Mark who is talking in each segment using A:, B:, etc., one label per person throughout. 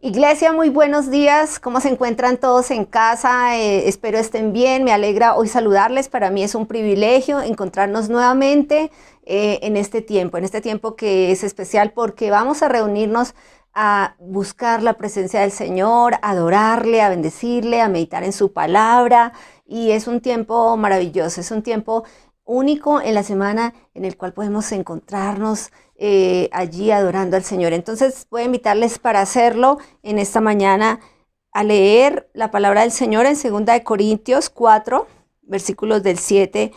A: Iglesia, muy buenos días. ¿Cómo se encuentran todos en casa? Espero estén bien. Me alegra hoy saludarles. Para mí es un privilegio encontrarnos nuevamente en este tiempo que es especial porque vamos a reunirnos a buscar la presencia del Señor, a adorarle, a bendecirle, a meditar en su palabra. Y es un tiempo maravilloso, es un tiempo único en la semana en el cual podemos encontrarnos allí adorando al Señor. Entonces voy a invitarles para hacerlo en esta mañana a leer la palabra del Señor en 2 Corintios 4, versículos del 7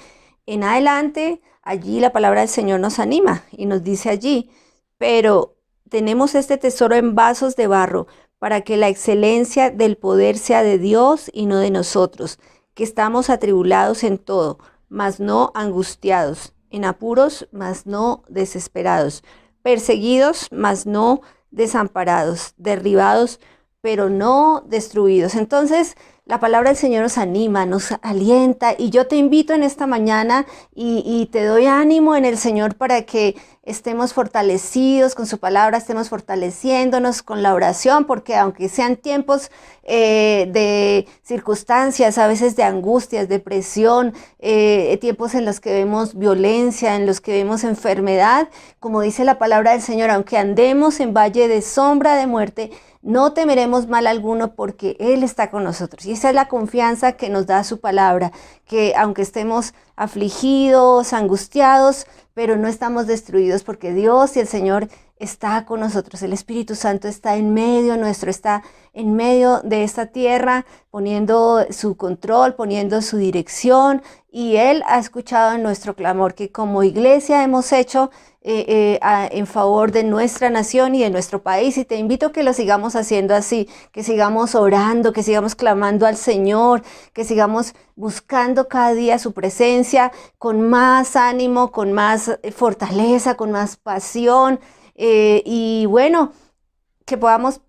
A: en adelante. Allí la palabra del Señor nos anima y nos dice allí: pero tenemos este tesoro en vasos de barro, para que la excelencia del poder sea de Dios y no de nosotros, que estamos atribulados en todo, mas no angustiados, en apuros, mas no desesperados, perseguidos, mas no desamparados, derribados, pero no destruidos. Entonces, la palabra del Señor nos anima, nos alienta, y yo te invito en esta mañana y te doy ánimo en el Señor para que estemos fortalecidos con su palabra, estemos fortaleciéndonos con la oración, porque aunque sean tiempos de circunstancias, a veces de angustias, depresión, tiempos en los que vemos violencia, en los que vemos enfermedad, como dice la palabra del Señor, aunque andemos en valle de sombra de muerte, no temeremos mal alguno, porque Él está con nosotros. Y esa es la confianza que nos da su palabra, que aunque estemos afligidos, angustiados, pero no estamos destruidos, porque Dios y el Señor está con nosotros. El Espíritu Santo está en medio nuestro, está en medio de esta tierra, poniendo su control, poniendo su dirección, y Él ha escuchado nuestro clamor, que como iglesia hemos hecho en favor de nuestra nación y de nuestro país. Y te invito a que lo sigamos haciendo así, que sigamos orando, que sigamos clamando al Señor, que sigamos buscando cada día su presencia con más ánimo, con más fortaleza, con más pasión. Y bueno, que podamos,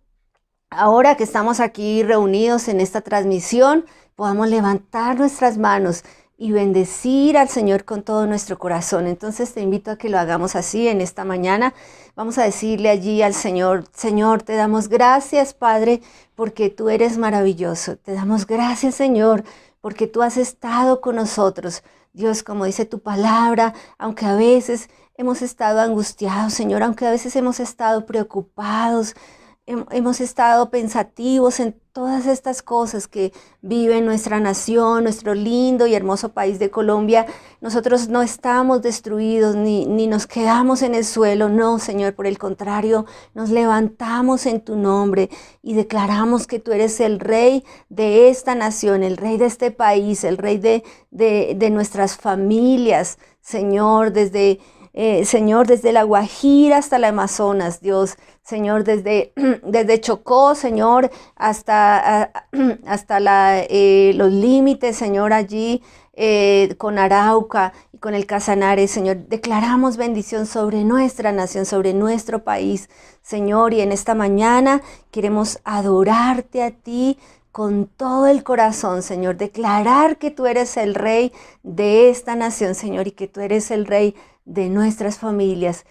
A: ahora que estamos aquí reunidos en esta transmisión, podamos levantar nuestras manos y bendecir al Señor con todo nuestro corazón. Entonces te invito a que lo hagamos así en esta mañana. Vamos a decirle allí al Señor: Señor, te damos gracias, Padre, porque tú eres maravilloso. Te damos gracias, Señor, porque tú has estado con nosotros. Dios, como dice tu palabra, aunque a veces hemos estado angustiados, Señor, aunque a veces hemos estado preocupados, hemos estado pensativos en todas estas cosas que vive nuestra nación, nuestro lindo y hermoso país de Colombia, nosotros no estamos destruidos ni nos quedamos en el suelo. No, Señor, por el contrario, nos levantamos en tu nombre y declaramos que tú eres el Rey de esta nación, el Rey de este país, el Rey de nuestras familias, Señor, desde la Guajira hasta la Amazonas, Dios, Señor, desde Chocó, Señor, hasta los límites, Señor, allí con Arauca y con el Casanare, Señor. Declaramos bendición sobre nuestra nación, sobre nuestro país, Señor, y en esta mañana queremos adorarte a ti con todo el corazón, Señor, declarar que tú eres el Rey de esta nación, Señor, y que tú eres el Rey de nuestras familias.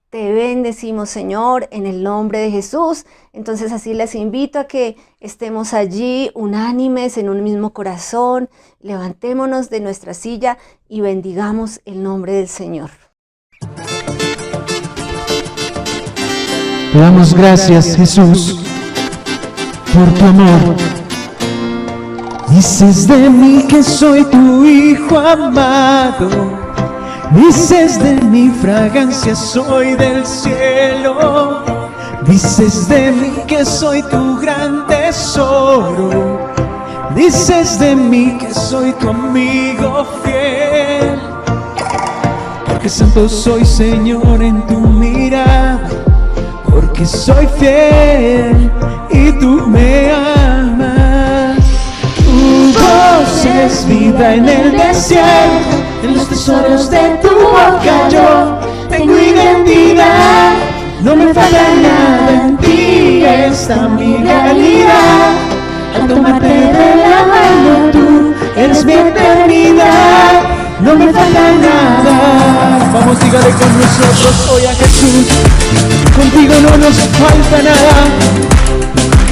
A: Te bendecimos, Señor, en el nombre de Jesús. Entonces así les invito a que estemos allí unánimes en un mismo corazón, levantémonos de nuestra silla y bendigamos el nombre del Señor.
B: Te damos gracias, Jesús, por tu amor. Dices de mí que soy tu hijo amado. Dices de mi fragancia, soy del cielo. Dices de mí que soy tu gran tesoro. Dices de mí que soy tu amigo fiel. Porque santo soy, Señor, en tu mirada. Porque soy fiel y tú me amas. Tu voz es vida en el desierto. En los tesoros de tu boca yo tengo identidad. No me falta nada, en ti está mi realidad. Al tomarte de la mano tú eres mi eternidad. No me falta nada. Vamos, dígale con nosotros hoy a Jesús: contigo no nos falta nada.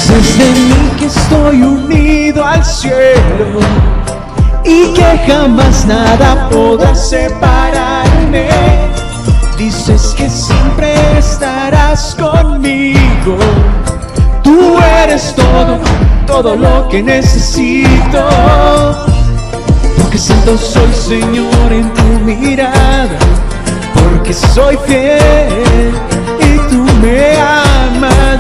B: Dices de mí que estoy unido al cielo y que jamás nada podrá separarme. Dices que siempre estarás conmigo. Tú eres todo, todo lo que necesito. Porque santo soy, Señor, en tu mirada. Porque soy fiel y tú me amas.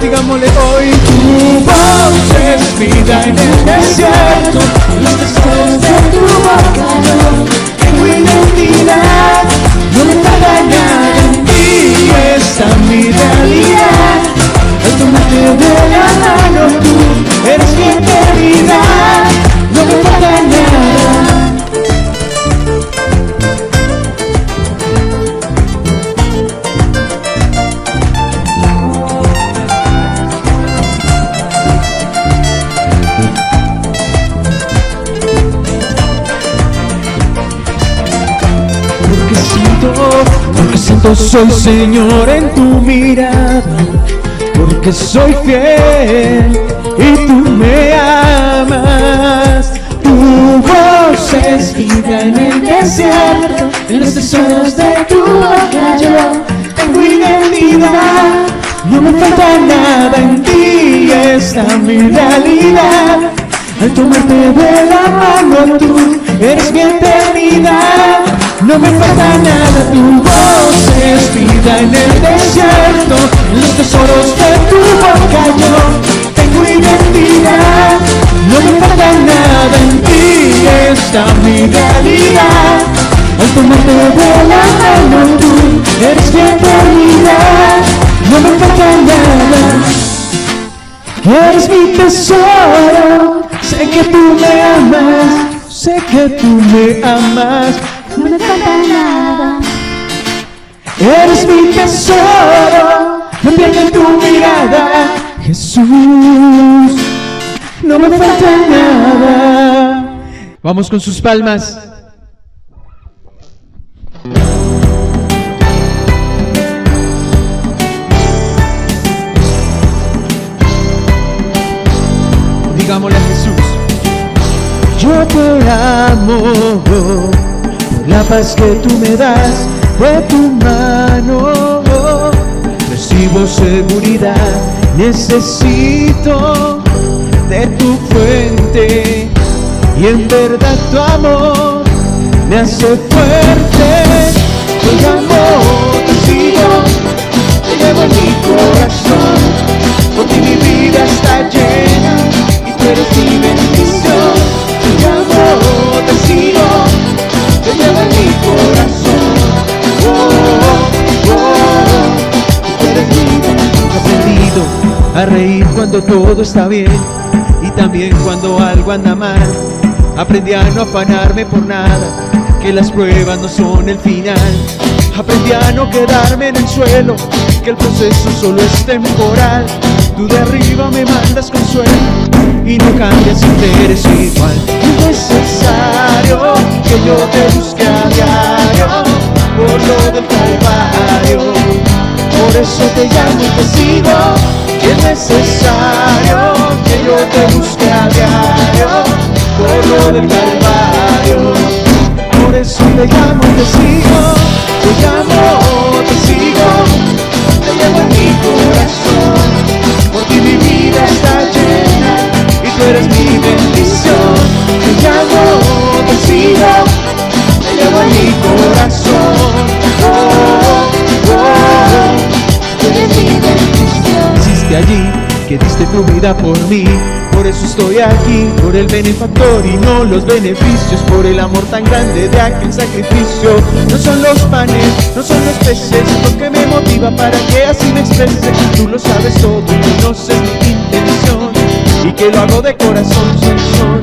B: Digámosle hoy: tu voz es vida en el desierto, los deseos de tu boca yo tengo identidad. No me falta nada, en ti está mi realidad. Al tomarte de la mano tú eres mi eternidad. No me falta nada. Porque santo soy, Señor, en tu mirada. Porque soy fiel y tú me amas. Tu voz es vida en el desierto, en los tesoros de tu boca yo tengo identidad. No me falta nada, en ti está mi realidad. Al tomarte de la mano tú eres mi eternidad. No me falta nada, tu voz es vida en el desierto, en los tesoros de tu boca yo tengo identidad. No me falta nada, en ti está mi realidad. Al tomarte de la mano tú eres mi eternidad. No me falta nada, eres mi tesoro. Sé que tú me amas, sé que tú me amas.
C: No me falta nada.
B: Eres mi tesoro, me pierdo en tu mirada, Jesús. No me falta nada. Vamos con sus palmas. Digámosle a Jesús: yo te amo, la paz que tú me das de tu mano. Recibo seguridad, necesito de tu fuente. Y en verdad tu amor me hace fuerte. Te amo, te sigo, te llevo en mi corazón. Por ti mi vida está llena y tú eres mi bendición. Te amo, te sigo, te llevo en mi corazón. Tú eres mi bendición. He aprendido a reír cuando todo está bien y también cuando algo anda mal. Aprendí a no afanarme por nada, que las pruebas no son el final. Aprendí a no quedarme en el suelo, que el proceso solo es temporal. Tú de arriba me mandas consuelo y no cambias si te eres igual. Es necesario que yo te busque a diario por lo del Calvario. Por eso te llamo y te sigo. Y es necesario que yo te busque a diario por lo del Calvario. Por eso te llamo y te sigo. Te llamo, te sigo, te llevo en mi corazón. Por ti mi vida está llena y tú eres mi bendición. Te llamo, te sigo, te llevo en mi corazón. Tú eres mi bendición. Hiciste allí que diste tu vida por mí. Por eso estoy aquí, por el benefactor y no los beneficios. Por el amor tan grande de aquel sacrificio. No son los panes, no son los peces lo que me motiva para que así me exprese. Tú lo sabes todo y conoces mi intención, y que lo hago de corazón sincero.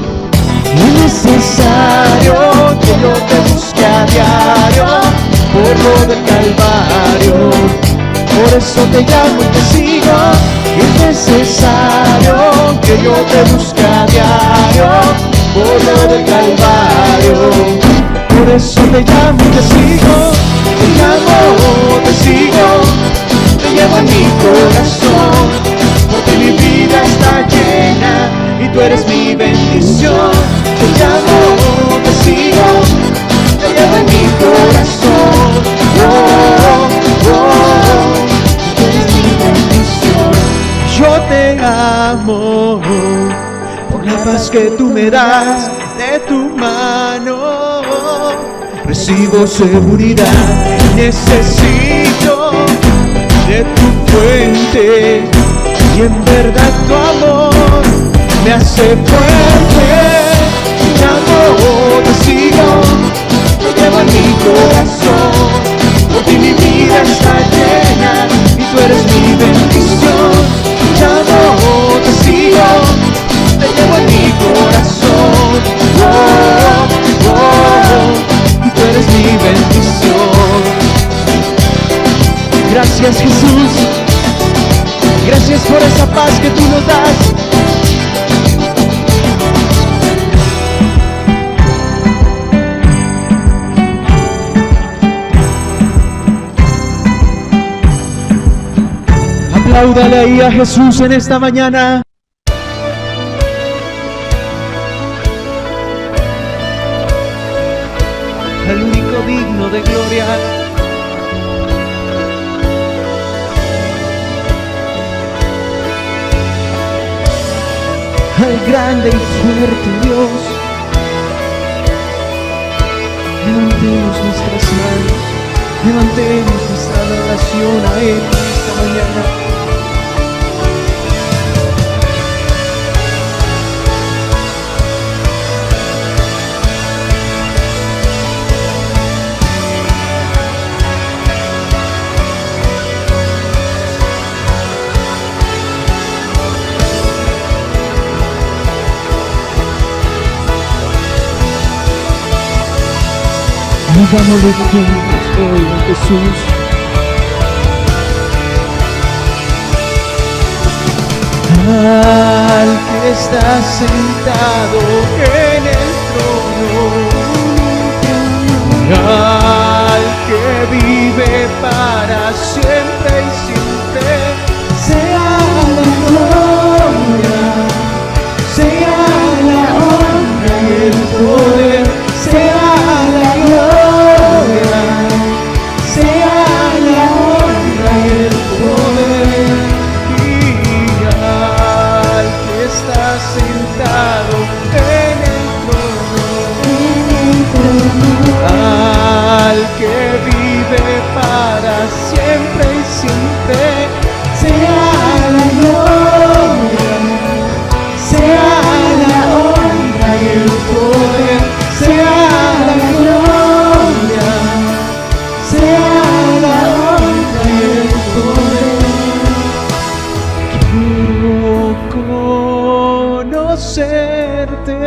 B: Es necesario que yo te busque a diario por lo del Calvario. Por eso te llamo y te sigo. Es necesario que yo te busque a diario por lo del Calvario. Por eso te llamo y te sigo. Te llamo, te sigo, te llevo en mi corazón. Porque mi vida está llena tú eres mi bendición. Te llamo, te sigo, te llevo en mi corazón. Oh, oh, oh, tú eres mi bendición. Yo te amo por la paz que tú me das de tu mano. Recibo seguridad, necesito de tu fuente, y en verdad tu amor me hace fuerte. Te amo, te sigo, te llevo en mi corazón. Por ti mi vida está llena y tú eres mi bendición. Te amo, te sigo, te llevo en mi corazón. Oh, oh, oh, y tú eres mi bendición. Gracias, Jesús. Gracias por esa paz que tú nos das. Apláudale ahí a Jesús en esta mañana. Al único digno de gloria. Al grande y fuerte Dios. Levantemos nuestras manos, levantemos nuestra adoración a Él esta mañana. Hagámosle juntos hoy a Jesús. Al que está sentado en el trono, al que vive para siempre y siempre, sea la gloria, sea la honra y el poder, sea la gloria, sea la honra y el poder. Y al que está sentado en el trono, al que vive para siempre y siempre, sea la gloria, sea la honra y el poder, sea la gloria, sea la honra y el poder. Quiero conocerte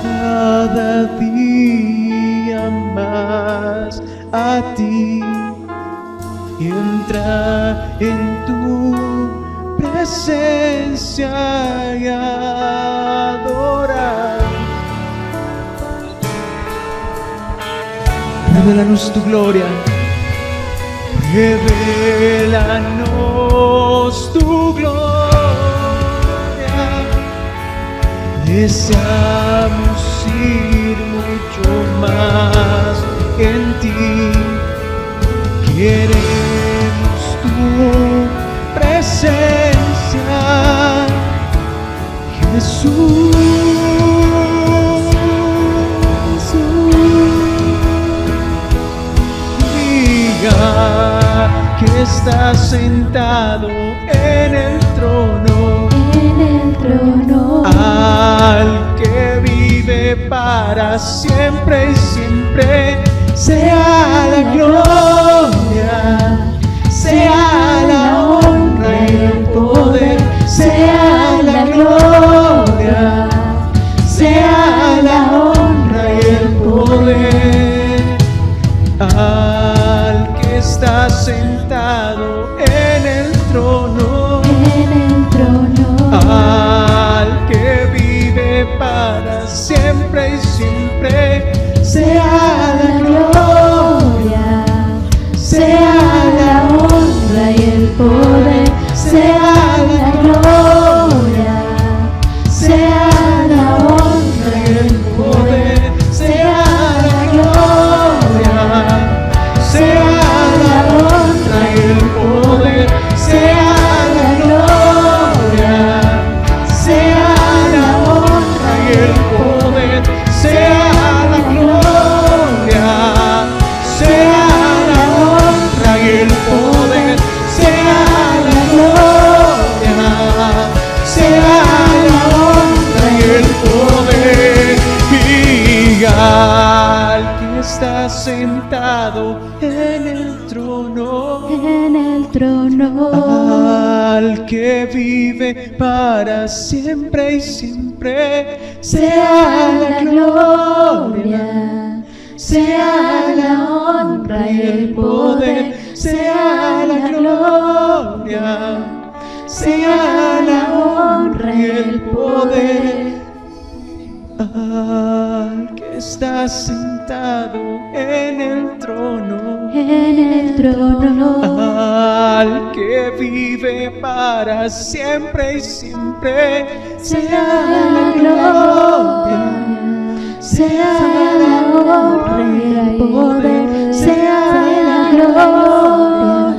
B: cada día más a ti y entrar en tu presencia y adorar. Revélanos tu gloria, revélanos tu gloria. Deseamos ir mucho más en ti. Queremos tu presencia, Jesús. Que está sentado en el trono, al que vive para siempre y siempre, sea la gloria, sea la honra y el poder, sea la gloria, sea la honra y el poder. Al que está sentado en el trono, al que vive para siempre y siempre, sea la gloria, sea la honra y el poder, sea la gloria. al que está sentado en el trono,
C: en el trono,
B: al que vive para siempre y siempre, sea la gloria, sea la honra y el poder, sea la gloria, sea la honra y el poder, al que está sentado en el trono,
C: en el trono,
B: al que vive para siempre y siempre, sea la gloria, sea la honra y el poder, sea la gloria,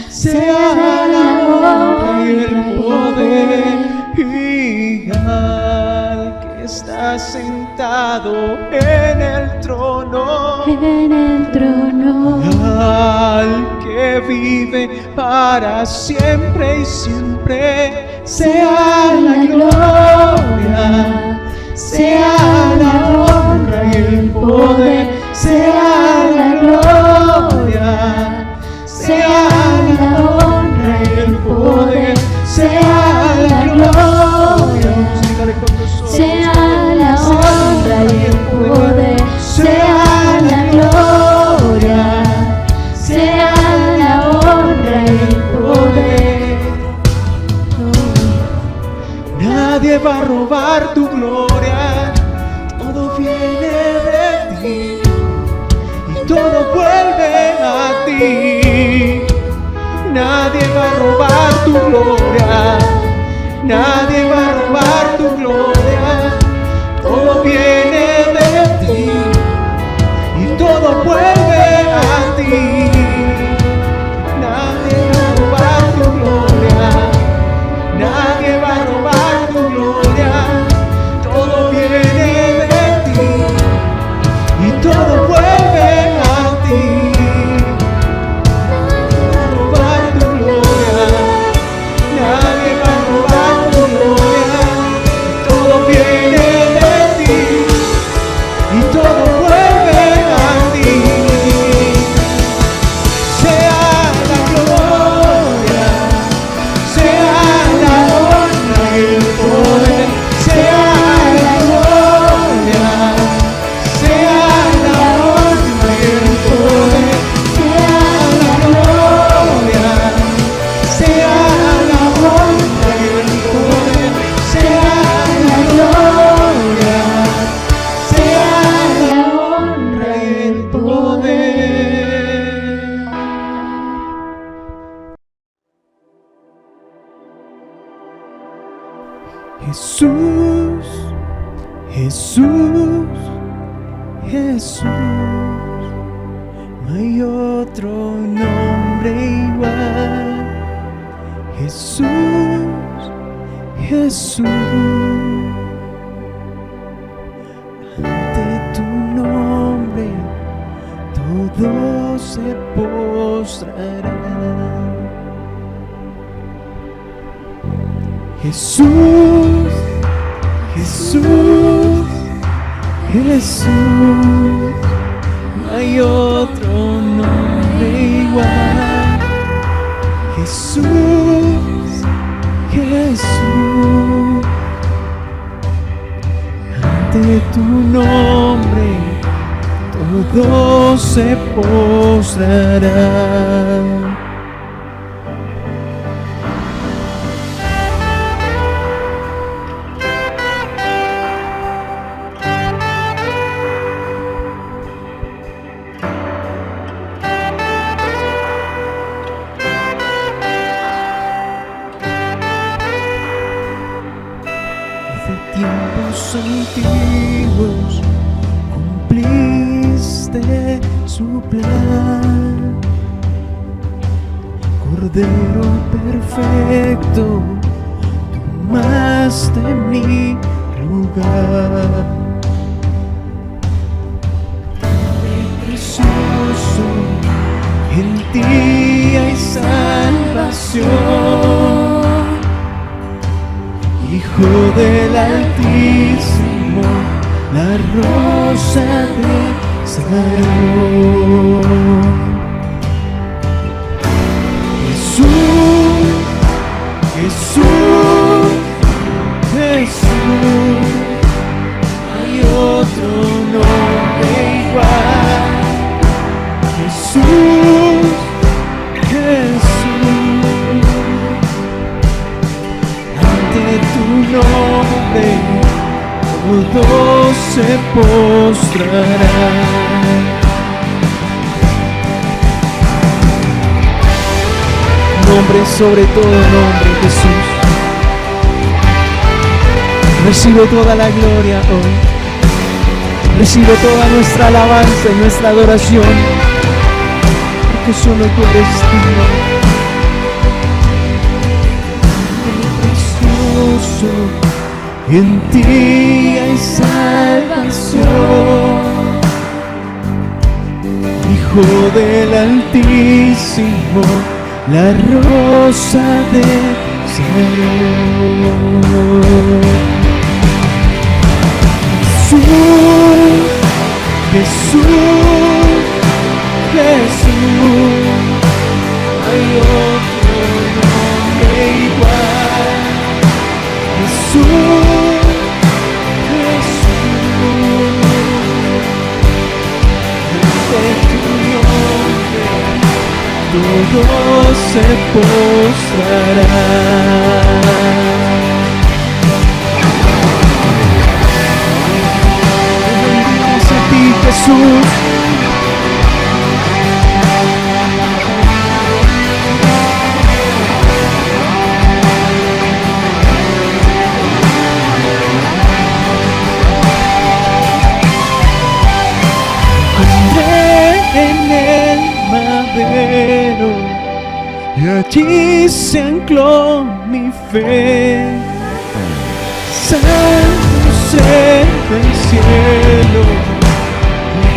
B: sea la honra y el poder, y al que está sentado en el trono,
C: en el trono,
B: al que vive para siempre y siempre, sea la gloria, sea la honra y el poder, sea la gloria, sea la honra y el poder, sea la gloria,
C: sea la honra y el poder, sea la gloria, sea la honra y el poder.
B: Nadie va a robar tu gloria, todo viene de ti y todo vuelve a ti. Nadie va a robar tu gloria, nadie va a robar tu gloria, todo viene de ti y todo vuelve a ti. Nadie va a robar tu gloria, nadie va a robar tu gloria, todo viene de ti y todo vuelve a ti. Nadie va a robar tu gloria, todo viene de ti y todo vuelve a ti. Sea la gloria, sea la honra y el poder, sea la gloria, sea la honra y el poder, sea la gloria, sea la honra y el poder, sea la gloria, sea la honra y el poder. Jesús, Jesús, Jesús, no hay otro nombre igual. Jesús, Jesús, ante tu nombre todos se postrarán. Jesús, Jesús, Jesús, no hay otro nombre igual. Jesús, Jesús, ante tu nombre todos se postrarán. Tiempos antiguos cumpliste su plan, Cordero perfecto, tomaste mi lugar. Precioso, en ti hay salvación. Hijo del Altísimo, la rosa de Sarón. Jesús, Jesús, Jesús, hay otro nombre igual. Jesús, Jesús, ante tu nombre todos se postrarán. Nombre sobre todo nombre, Jesús. Recibe toda la gloria hoy. Recibe toda nuestra alabanza y nuestra adoración, porque solo tú eres digno. Precioso, en ti hay salvación. Hijo del Altísimo, la rosa de Sarón. Jesús, Jesús, Jesús, hay otro nombre igual. Jesús, Jesús, ante tu nombre todos se postrarán. Bendito a ti, Jesús. En el madero y allí se ancló mi fe. Santo ser del cielo,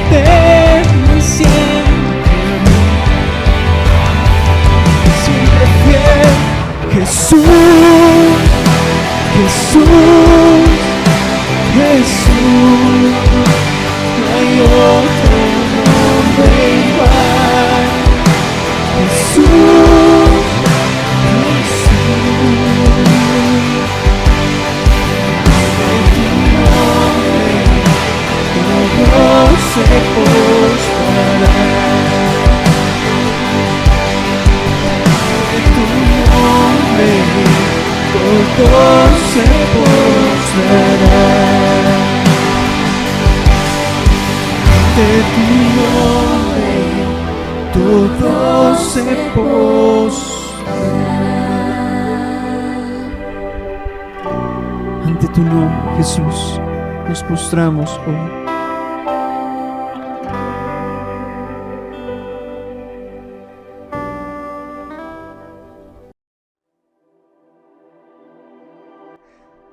B: eterno y siempre fiel. Jesús, Jesús, Jesús, no hay otro nombre igual. Jesús, Jesús, en tu nombre todos se postrarán. En tu nombre todos se postrarán. De tu nombre todos se postrarán. Ante tu nombre, Jesús, nos postramos hoy.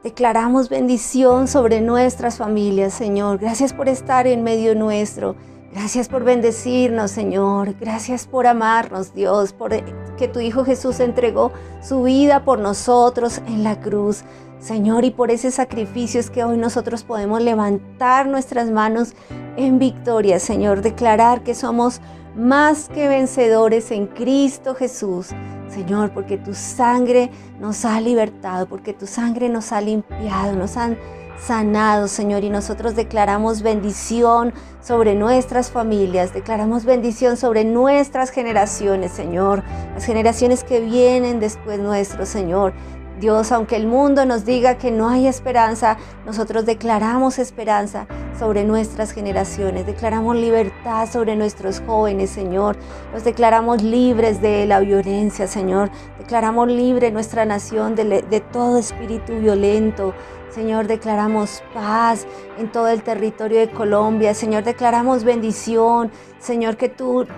A: Declaramos bendición sobre nuestras familias, Señor. Gracias por estar en medio nuestro. Gracias por bendecirnos, Señor. Gracias por amarnos, Dios, por que tu Hijo Jesús entregó su vida por nosotros en la cruz. Señor, y por ese sacrificio es que hoy nosotros podemos levantar nuestras manos en victoria, Señor. Declarar que somos más que vencedores en Cristo Jesús. Señor, porque tu sangre nos ha libertado, porque tu sangre nos ha limpiado, nos han sanado, Señor, y nosotros declaramos bendición sobre nuestras familias, declaramos bendición sobre nuestras generaciones, Señor, las generaciones que vienen después nuestro, Señor. Dios, aunque el mundo nos diga que no hay esperanza, nosotros declaramos esperanza sobre nuestras generaciones, declaramos libertad sobre nuestros jóvenes, Señor, los declaramos libres de la violencia, Señor, declaramos libre nuestra nación de todo espíritu violento, Señor, declaramos paz en todo el territorio de Colombia, Señor, declaramos bendición, Señor, que tú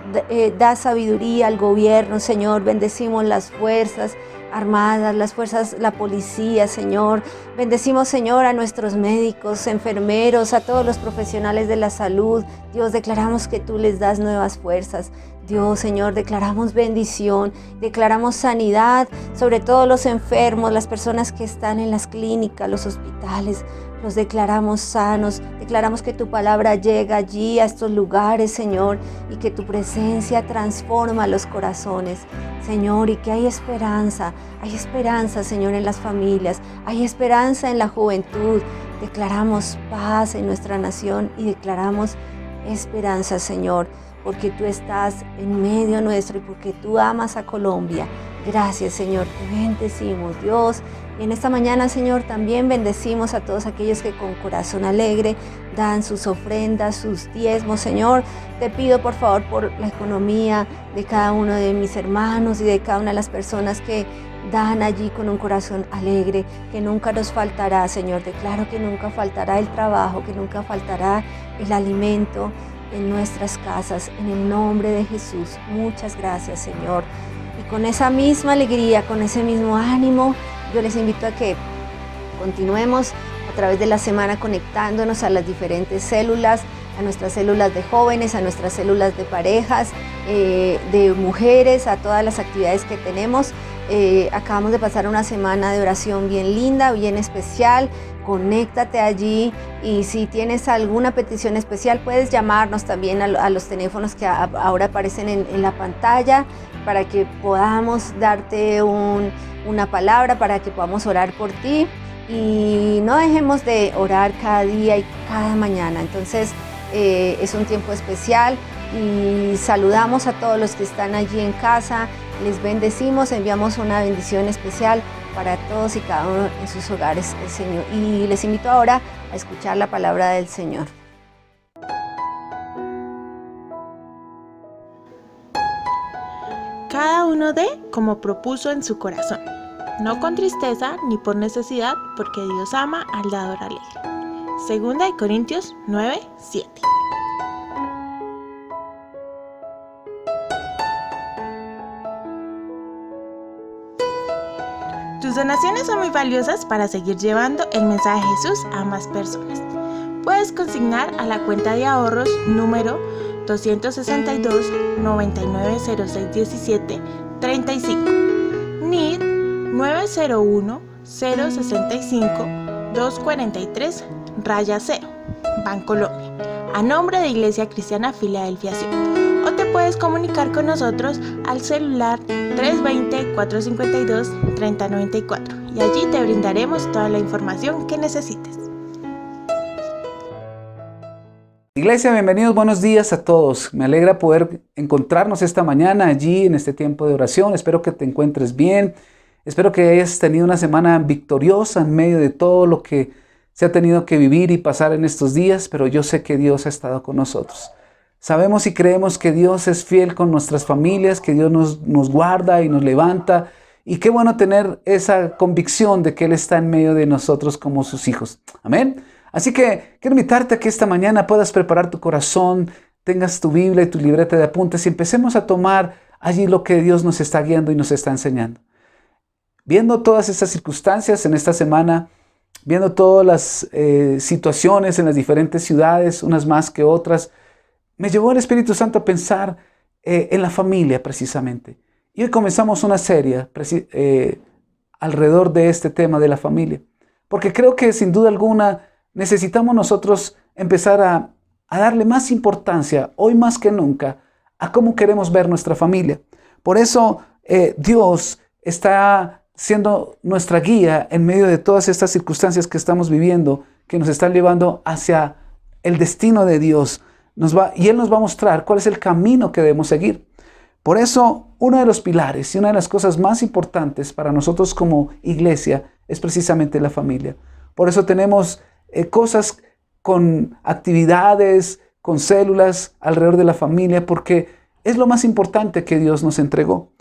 A: das sabiduría al gobierno, Señor, bendecimos las fuerzas armadas, las fuerzas, la policía, Señor. Bendecimos, Señor, a nuestros médicos, enfermeros, a todos los profesionales de la salud. Dios, declaramos que tú les das nuevas fuerzas. Dios, Señor, declaramos bendición, declaramos sanidad sobre todos los enfermos, las personas que están en las clínicas, los hospitales. Los declaramos sanos, declaramos que tu palabra llega allí a estos lugares, Señor, y que tu presencia transforma los corazones, Señor, y que hay esperanza, Señor, en las familias, hay esperanza en la juventud. Declaramos paz en nuestra nación y declaramos esperanza, Señor, porque tú estás en medio nuestro y porque tú amas a Colombia. Gracias, Señor, te bendecimos, Dios. Y en esta mañana, Señor, también bendecimos a todos aquellos que con corazón alegre dan sus ofrendas, sus diezmos, Señor. Te pido, por favor, por la economía de cada uno de mis hermanos y de cada una de las personas que dan allí con un corazón alegre, que nunca nos faltará, Señor. Declaro que nunca faltará el trabajo, que nunca faltará el alimento en nuestras casas, en el nombre de Jesús. Muchas gracias, Señor. Y con esa misma alegría, con ese mismo ánimo, yo les invito a que continuemos a través de la semana conectándonos a las diferentes células, a nuestras células de jóvenes, a nuestras células de parejas, de mujeres, a todas las actividades que tenemos. Acabamos de pasar una semana de oración bien linda, bien especial. Conéctate allí y si tienes alguna petición especial puedes llamarnos también a los teléfonos que ahora aparecen en la pantalla para que podamos darte una palabra, para que podamos orar por ti y no dejemos de orar cada día y cada mañana. Entonces es un tiempo especial y saludamos a todos los que están allí en casa, les bendecimos, enviamos una bendición especial para todos y cada uno en sus hogares, el Señor. Y les invito ahora a escuchar la palabra del Señor.
D: Cada uno dé como propuso en su corazón, no con tristeza ni por necesidad, porque Dios ama al dador alegre. 2 Corintios 9:7. Tus donaciones son muy valiosas para seguir llevando el mensaje de Jesús a más personas. Puedes consignar a la cuenta de ahorros número 262 990617 35 NID 901 065 243 0 Bancolombia, a nombre de Iglesia Cristiana Filadelfia Sion. O te puedes comunicar con nosotros al celular 320-452-3094 y allí te brindaremos toda la información que necesites.
E: Iglesia, bienvenidos, buenos días a todos. Me alegra poder encontrarnos esta mañana allí en este tiempo de oración. Espero que te encuentres bien. Espero que hayas tenido una semana victoriosa en medio de todo lo que se ha tenido que vivir y pasar en estos días, pero yo sé que Dios ha estado con nosotros. Sabemos y creemos que Dios es fiel con nuestras familias, que Dios nos guarda y nos levanta. Y qué bueno tener esa convicción de que Él está en medio de nosotros como sus hijos. Amén. Así que quiero invitarte a que esta mañana puedas preparar tu corazón, tengas tu Biblia y tu libreta de apuntes y empecemos a tomar allí lo que Dios nos está guiando y nos está enseñando. Viendo todas estas circunstancias en esta semana, viendo todas las situaciones en las diferentes ciudades, unas más que otras, me llevó el Espíritu Santo a pensar en la familia precisamente. Y hoy comenzamos una serie alrededor de este tema de la familia. Porque creo que sin duda alguna necesitamos nosotros empezar a darle más importancia, hoy más que nunca, a cómo queremos ver nuestra familia. Por eso Dios está siendo nuestra guía en medio de todas estas circunstancias que estamos viviendo, que nos están llevando hacia el destino de Dios. Y Él nos va a mostrar cuál es el camino que debemos seguir. Por eso, uno de los pilares y una de las cosas más importantes para nosotros como iglesia es precisamente la familia. Por eso tenemos cosas con actividades, con células alrededor de la familia, porque es lo más importante que Dios nos entregó.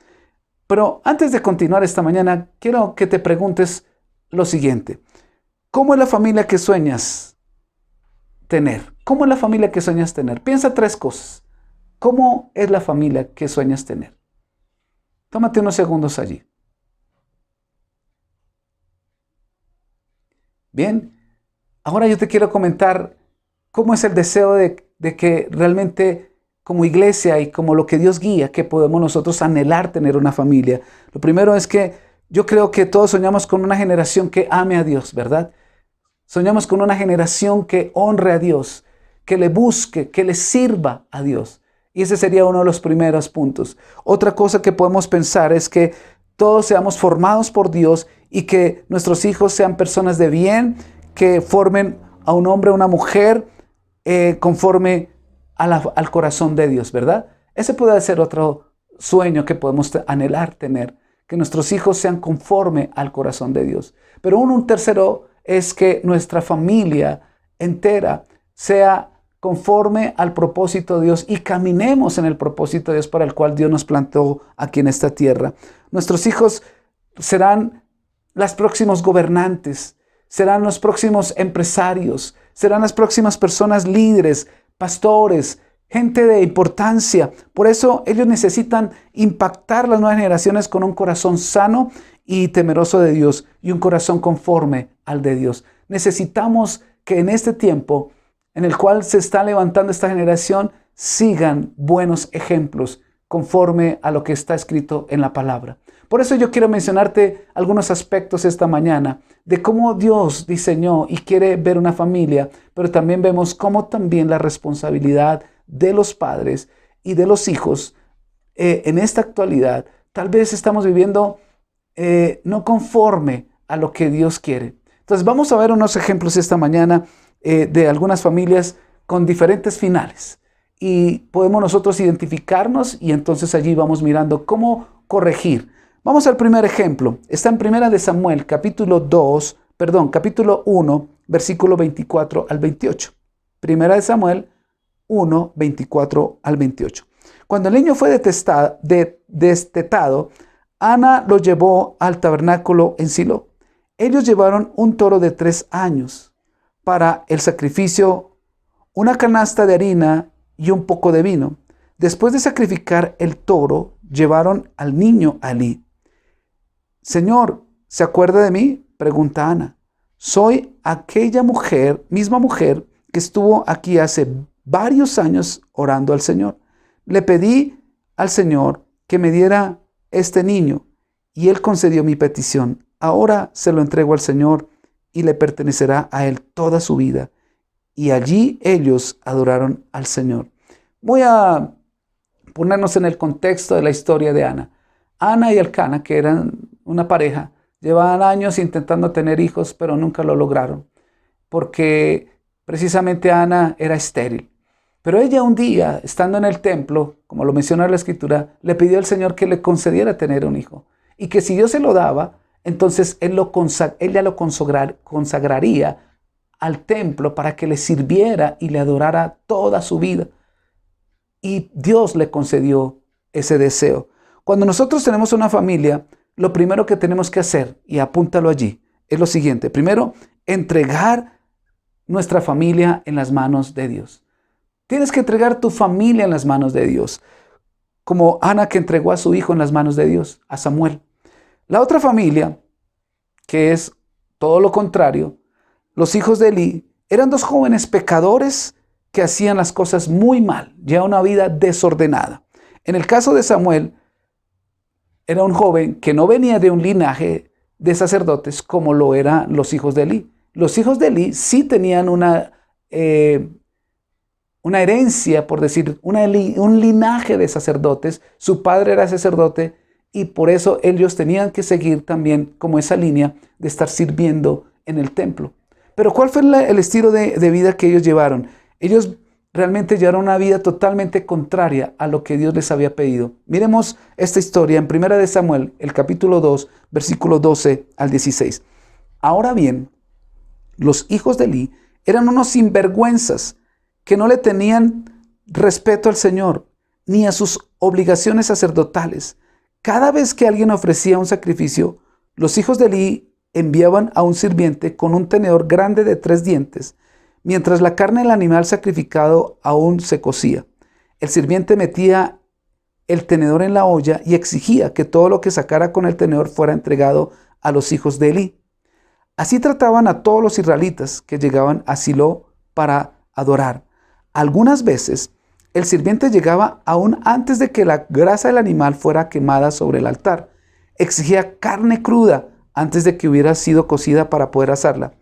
E: Pero antes de continuar esta mañana, quiero que te preguntes lo siguiente. ¿Cómo es la familia que sueñas tener? ¿Cómo es la familia que sueñas tener? Piensa 3 cosas. ¿Cómo es la familia que sueñas tener? Tómate unos segundos allí. Bien, ahora yo te quiero comentar cómo es el deseo de que realmente como iglesia y como lo que Dios guía, que podemos nosotros anhelar tener una familia. Lo primero es que yo creo que todos soñamos con una generación que ame a Dios, ¿verdad? Soñamos con una generación que honre a Dios, que le busque, que le sirva a Dios. Y ese sería uno de los primeros puntos. Otra cosa que podemos pensar es que todos seamos formados por Dios y que nuestros hijos sean personas de bien, que formen a un hombre o una mujer conforme al corazón de Dios, ¿verdad? Ese puede ser otro sueño que podemos anhelar tener, que nuestros hijos sean conforme al corazón de Dios. Pero un tercero es que nuestra familia entera sea conforme al propósito de Dios y caminemos en el propósito de Dios para el cual Dios nos plantó aquí en esta tierra. Nuestros hijos serán los próximos gobernantes, serán los próximos empresarios, serán las próximas personas líderes, pastores, gente de importancia. Por eso ellos necesitan impactar las nuevas generaciones con un corazón sano y temeroso de Dios y un corazón conforme al de Dios. Necesitamos que en este tiempo en el cual se está levantando esta generación, sigan buenos ejemplos conforme a lo que está escrito en la palabra. Por eso yo quiero mencionarte algunos aspectos esta mañana de cómo Dios diseñó y quiere ver una familia, pero también vemos cómo también la responsabilidad de los padres y de los hijos en esta actualidad, tal vez estamos viviendo no conforme a lo que Dios quiere. Entonces vamos a ver unos ejemplos esta mañana de algunas familias con diferentes finales y podemos nosotros identificarnos y entonces allí vamos mirando cómo corregir. Vamos al primer ejemplo. Está en Primera de Samuel, capítulo 1, versículo 24 al 28. Primera de Samuel 1, 24 al 28. Cuando el niño fue destetado, Ana lo llevó al tabernáculo en Silo. Ellos llevaron un toro de 3 años para el sacrificio, una canasta de harina y un poco de vino. Después de sacrificar el toro, llevaron al niño a Elí. Señor, ¿se acuerda de mí?, pregunta Ana. Soy aquella misma mujer que estuvo aquí hace varios años orando al Señor. Le pedí al Señor que me diera este niño y Él concedió mi petición. Ahora se lo entrego al Señor y le pertenecerá a Él toda su vida. Y allí ellos adoraron al Señor. Voy a ponernos en el contexto de la historia de Ana. Ana y Elcana, que eran una pareja, llevaban años intentando tener hijos, pero nunca lo lograron, porque precisamente Ana era estéril. Pero ella un día, estando en el templo, como lo menciona la Escritura, le pidió al Señor que le concediera tener un hijo, y que si Dios se lo daba, entonces ella lo consagraría al templo para que le sirviera y le adorara toda su vida. Y Dios le concedió ese deseo. Cuando nosotros tenemos una familia, lo primero que tenemos que hacer, y apúntalo allí, es lo siguiente. Primero, entregar nuestra familia en las manos de Dios. Tienes que entregar tu familia en las manos de Dios, como Ana, que entregó a su hijo en las manos de Dios, a Samuel. La otra familia, que es todo lo contrario, los hijos de Elí, eran 2 jóvenes pecadores que hacían las cosas muy mal, llevaban una vida desordenada. En el caso de Samuel, era un joven que no venía de un linaje de sacerdotes como lo eran los hijos de Elí. Los hijos de Elí sí tenían una herencia, por decir, un linaje de sacerdotes. Su padre era sacerdote y por eso ellos tenían que seguir también como esa línea de estar sirviendo en el templo. Pero ¿cuál fue el estilo de vida que ellos llevaron? Ellos realmente llevaron una vida totalmente contraria a lo que Dios les había pedido. Miremos esta historia en Primera de Samuel, el capítulo 2, versículo 12 al 16. Ahora bien, los hijos de Elí eran unos sinvergüenzas que no le tenían respeto al Señor ni a sus obligaciones sacerdotales. Cada vez que alguien ofrecía un sacrificio, los hijos de Elí enviaban a un sirviente con un tenedor grande de 3 dientes, mientras la carne del animal sacrificado aún se cocía. El sirviente metía el tenedor en la olla y exigía que todo lo que sacara con el tenedor fuera entregado a los hijos de Elí. Así trataban a todos los israelitas que llegaban a Silo para adorar. Algunas veces el sirviente llegaba aún antes de que la grasa del animal fuera quemada sobre el altar. Exigía carne cruda antes de que hubiera sido cocida para poder asarla.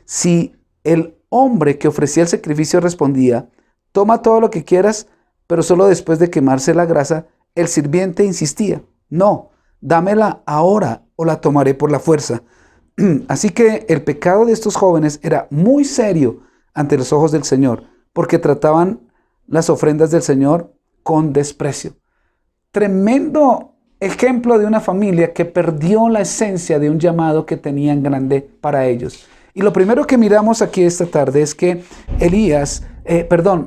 E: Si el hombre que ofrecía el sacrificio respondía, toma todo lo que quieras, pero solo después de quemarse la grasa, el sirviente insistía, no, dámela ahora o la tomaré por la fuerza. Así que el pecado de estos jóvenes era muy serio ante los ojos del Señor, porque trataban las ofrendas del Señor con desprecio. Tremendo ejemplo de una familia que perdió la esencia de un llamado que tenían grande para ellos. Y lo primero que miramos aquí esta tarde es que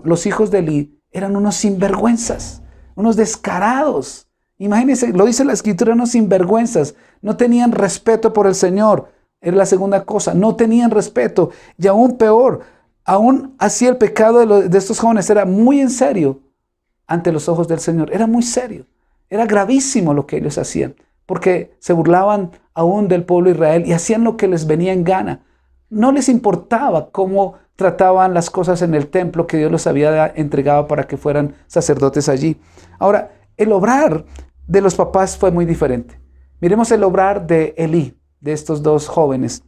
E: los hijos de Elí eran unos sinvergüenzas, unos descarados. Imagínense, lo dice la Escritura, unos sinvergüenzas. No tenían respeto por el Señor. Es la segunda cosa, no tenían respeto. Y aún peor, aún así el pecado de estos jóvenes era muy en serio ante los ojos del Señor. Era muy serio. Era gravísimo lo que ellos hacían, porque se burlaban aún del pueblo de Israel y hacían lo que les venía en gana. No les importaba cómo trataban las cosas en el templo que Dios les había entregado para que fueran sacerdotes allí. Ahora, el obrar de los papás fue muy diferente. Miremos el obrar de Elí, de estos dos jóvenes.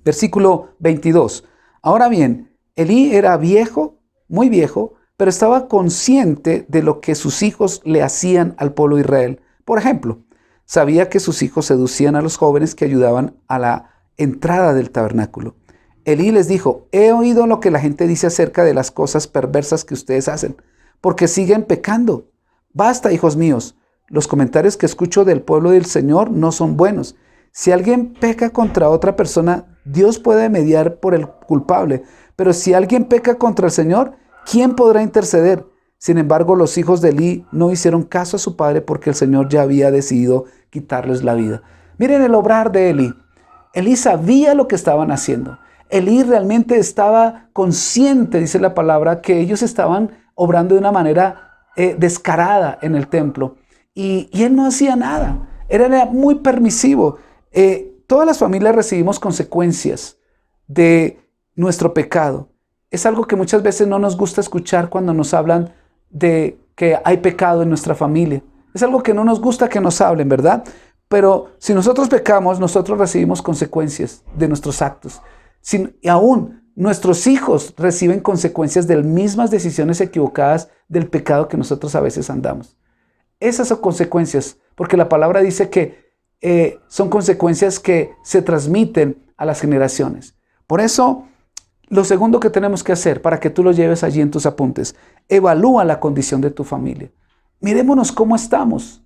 E: Versículo 22. Ahora bien, Elí era viejo, muy viejo, pero estaba consciente de lo que sus hijos le hacían al pueblo de Israel. Por ejemplo, sabía que sus hijos seducían a los jóvenes que ayudaban a la entrada del tabernáculo. Elí les dijo, he oído lo que la gente dice acerca de las cosas perversas que ustedes hacen, porque siguen pecando. Basta, hijos míos, los comentarios que escucho del pueblo del Señor no son buenos. Si alguien peca contra otra persona, Dios puede mediar por el culpable, pero si alguien peca contra el Señor, ¿quién podrá interceder? Sin embargo, los hijos de Elí no hicieron caso a su padre porque el Señor ya había decidido quitarles la vida. Miren el obrar de Elí. Elí sabía lo que estaban haciendo. Elí realmente estaba consciente, dice la palabra, que ellos estaban obrando de una manera descarada en el templo. Y él no hacía nada. Era muy permisivo. Todas las familias recibimos consecuencias de nuestro pecado. Es algo que muchas veces no nos gusta escuchar cuando nos hablan de que hay pecado en nuestra familia. Es algo que no nos gusta que nos hablen, ¿verdad? Pero si nosotros pecamos, nosotros recibimos consecuencias de nuestros actos. Y aún nuestros hijos reciben consecuencias de las mismas decisiones equivocadas del pecado que nosotros a veces andamos. Esas son consecuencias, porque la palabra dice que son consecuencias que se transmiten a las generaciones. Por eso, lo segundo que tenemos que hacer para que tú lo lleves allí en tus apuntes, evalúa la condición de tu familia. Mirémonos cómo estamos.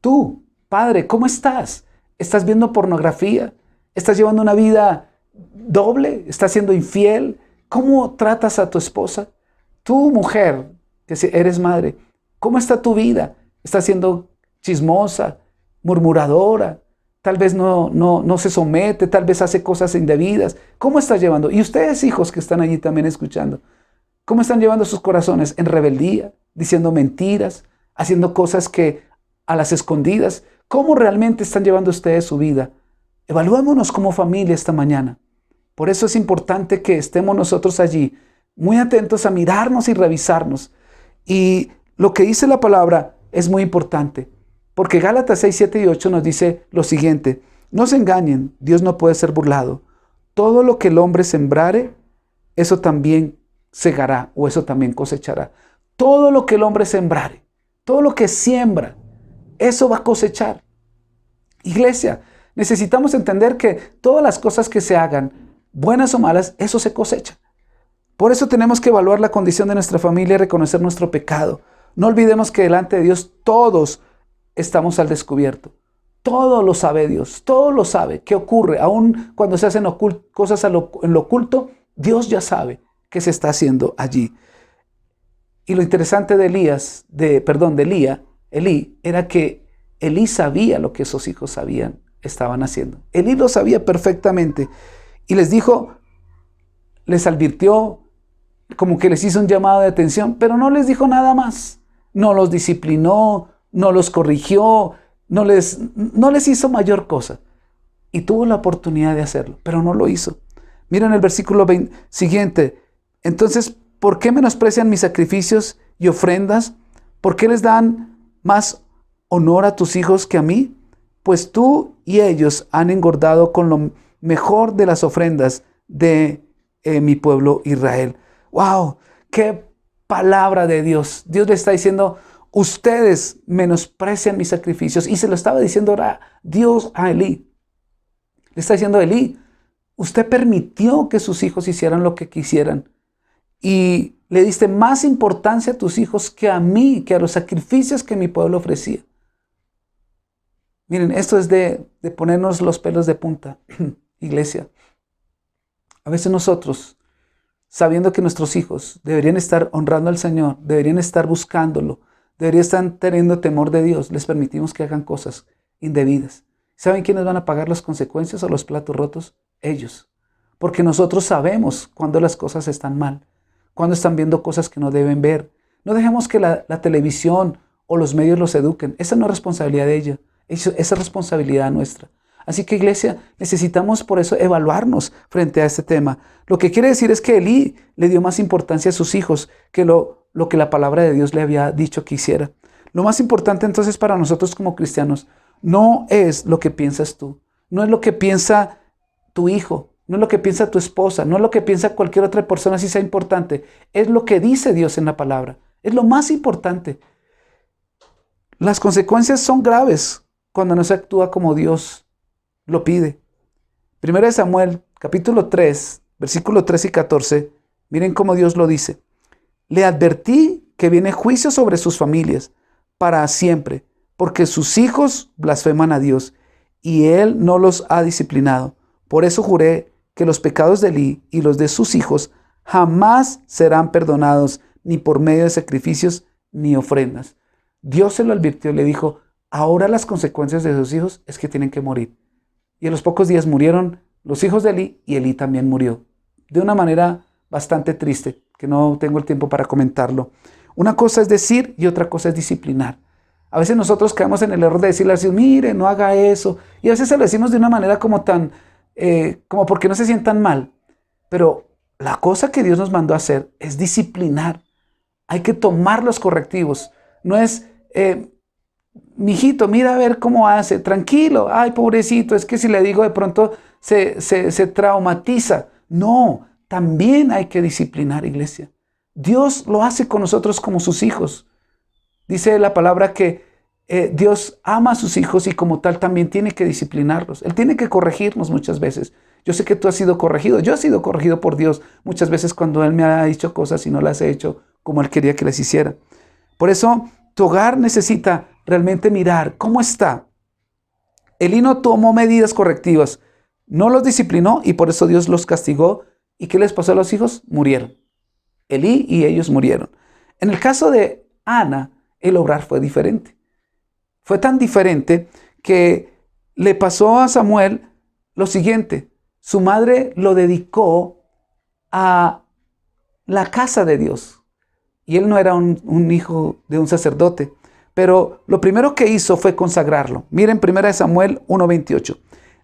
E: Tú, padre, ¿cómo estás? ¿Estás viendo pornografía? ¿Estás llevando una vida doble? ¿Estás siendo infiel? ¿Cómo tratas a tu esposa? Tú, mujer, que eres madre, ¿cómo está tu vida? ¿Estás siendo chismosa, murmuradora? Tal vez no se somete, tal vez hace cosas indebidas. ¿Cómo estás llevando? Y ustedes, hijos que están allí también escuchando, ¿cómo están llevando sus corazones? ¿En rebeldía? ¿Diciendo mentiras? ¿Haciendo cosas que a las escondidas? ¿Cómo realmente están llevando ustedes su vida? Evaluémonos como familia esta mañana. Por eso es importante que estemos nosotros allí, muy atentos a mirarnos y revisarnos. Y lo que dice la palabra es muy importante, porque Gálatas 6, 7 y 8 nos dice lo siguiente: no se engañen, Dios no puede ser burlado. Todo lo que el hombre sembrare, eso también segará o eso también cosechará. Todo lo que el hombre sembrare, todo lo que siembra, eso va a cosechar. Iglesia, necesitamos entender que todas las cosas que se hagan, buenas o malas, eso se cosecha. Por eso tenemos que evaluar la condición de nuestra familia y reconocer nuestro pecado. No olvidemos que delante de Dios todos estamos al descubierto. Todo lo sabe Dios, todo lo sabe. ¿Qué ocurre? Aún cuando se hacen cosas en lo oculto, Dios ya sabe qué se está haciendo allí. Y lo interesante de Elí, era que Elí sabía lo que esos hijos estaban haciendo. Elí lo sabía perfectamente. Y les dijo, les advirtió, como que les hizo un llamado de atención, pero no les dijo nada más. No los disciplinó, no los corrigió, no les hizo mayor cosa. Y tuvo la oportunidad de hacerlo, pero no lo hizo. Miren el versículo siguiente. Entonces ¿Por qué menosprecian mis sacrificios y ofrendas? ¿Por qué les dan más honor a tus hijos que a mí? Pues tú y ellos han engordado con lo mejor de las ofrendas de mi pueblo Israel. ¡Wow! ¡Qué palabra de Dios! Dios le está diciendo, ustedes menosprecian mis sacrificios. Y se lo estaba diciendo ahora Dios a Elí. Le está diciendo a Elí, usted permitió que sus hijos hicieran lo que quisieran. Y le diste más importancia a tus hijos que a mí, que a los sacrificios que mi pueblo ofrecía. Miren, esto es de ponernos los pelos de punta, iglesia. A veces nosotros, sabiendo que nuestros hijos deberían estar honrando al Señor, deberían estar buscándolo, deberían estar teniendo temor de Dios, les permitimos que hagan cosas indebidas. ¿Saben quiénes van a pagar las consecuencias o los platos rotos? Ellos. Porque nosotros sabemos cuando las cosas están mal, cuando están viendo cosas que no deben ver. No dejemos que la televisión o los medios los eduquen. Esa no es responsabilidad de ella. Esa es responsabilidad nuestra. Así que, iglesia, necesitamos por eso evaluarnos frente a este tema. Lo que quiere decir es que Elí le dio más importancia a sus hijos que lo que la palabra de Dios le había dicho que hiciera. Lo más importante entonces para nosotros como cristianos no es lo que piensas tú, no es lo que piensa tu hijo, no es lo que piensa tu esposa, no es lo que piensa cualquier otra persona si sea importante. Es lo que dice Dios en la palabra. Es lo más importante. Las consecuencias son graves cuando no se actúa como Dios lo pide. 1 Samuel, capítulo 3, versículos 3 y 14. Miren cómo Dios lo dice. Le advertí que viene juicio sobre sus familias para siempre, porque sus hijos blasfeman a Dios y Él no los ha disciplinado. Por eso juré que los pecados de Elí y los de sus hijos jamás serán perdonados, ni por medio de sacrificios ni ofrendas. Dios se lo advirtió y le dijo, ahora las consecuencias de sus hijos es que tienen que morir. Y a los pocos días murieron los hijos de Elí y Elí también murió. De una manera bastante triste, que no tengo el tiempo para comentarlo. Una cosa es decir y otra cosa es disciplinar. A veces nosotros caemos en el error de decirle así, mire, no haga eso. Y a veces se lo decimos de una manera como como porque no se sientan mal. Pero la cosa que Dios nos mandó a hacer es disciplinar. Hay que tomar los correctivos. No es, mijito, mira a ver cómo hace, tranquilo, ay, pobrecito, es que si le digo de pronto se traumatiza. No, también hay que disciplinar, iglesia. Dios lo hace con nosotros como sus hijos. Dice la palabra que Dios ama a sus hijos y como tal también tiene que disciplinarlos. Él tiene que corregirnos muchas veces. Yo sé que tú has sido corregido. Yo he sido corregido por Dios muchas veces cuando Él me ha dicho cosas y no las he hecho como Él quería que las hiciera. Por eso tu hogar necesita realmente mirar cómo está. Elí no tomó medidas correctivas, no los disciplinó y por eso Dios los castigó. ¿Y qué les pasó a los hijos? Murieron. Elí y ellos murieron. En el caso de Ana, el obrar fue diferente. Fue tan diferente que le pasó a Samuel lo siguiente. Su madre lo dedicó a la casa de Dios. Y él no era un hijo de un sacerdote. Pero lo primero que hizo fue consagrarlo. Miren 1 Samuel 1:28.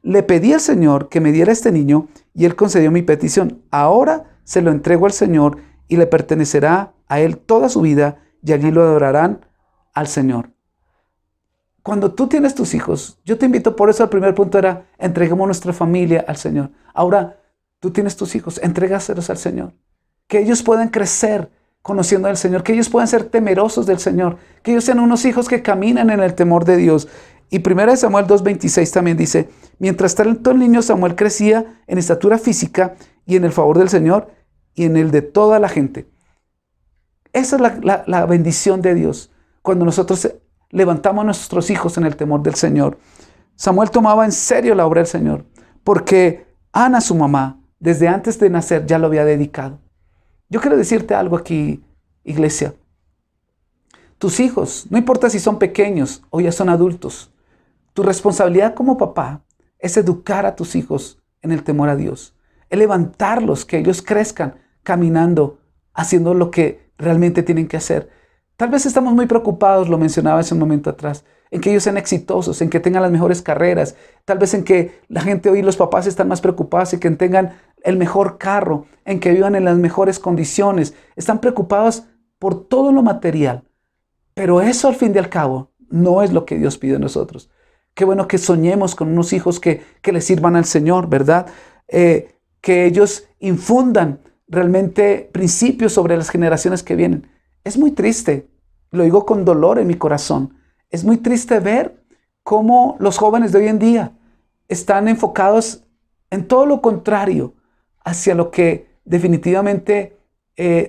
E: Le pedí al Señor que me diera este niño y Él concedió mi petición. Ahora se lo entrego al Señor y le pertenecerá a Él toda su vida y allí lo adorarán al Señor. Cuando tú tienes tus hijos, yo te invito, por eso el primer punto era, entreguemos nuestra familia al Señor. Ahora, tú tienes tus hijos, entrégaselos al Señor. Que ellos puedan crecer conociendo al Señor, que ellos puedan ser temerosos del Señor, que ellos sean unos hijos que caminan en el temor de Dios. Y 1 Samuel 2:26 también dice, mientras tanto el niño Samuel crecía en estatura física y en el favor del Señor y en el de toda la gente. Esa es la bendición de Dios, cuando nosotros levantamos a nuestros hijos en el temor del Señor. Samuel tomaba en serio la obra del Señor, porque Ana, su mamá, desde antes de nacer ya lo había dedicado. Yo quiero decirte algo aquí, iglesia. Tus hijos, no importa si son pequeños o ya son adultos, tu responsabilidad como papá es educar a tus hijos en el temor a Dios, es levantarlos, que ellos crezcan caminando, haciendo lo que realmente tienen que hacer. Tal vez estamos muy preocupados, lo mencionaba hace un momento atrás, en que ellos sean exitosos, en que tengan las mejores carreras, tal vez en que la gente hoy, los papás están más preocupados en que tengan el mejor carro, en que vivan en las mejores condiciones. Están preocupados por todo lo material. Pero eso al fin y al cabo no es lo que Dios pide de nosotros. Qué bueno que soñemos con unos hijos que le sirvan al Señor, ¿verdad? Que ellos infundan realmente principios sobre las generaciones que vienen. Es muy triste, lo digo con dolor en mi corazón, es muy triste ver cómo los jóvenes de hoy en día están enfocados en todo lo contrario hacia lo que definitivamente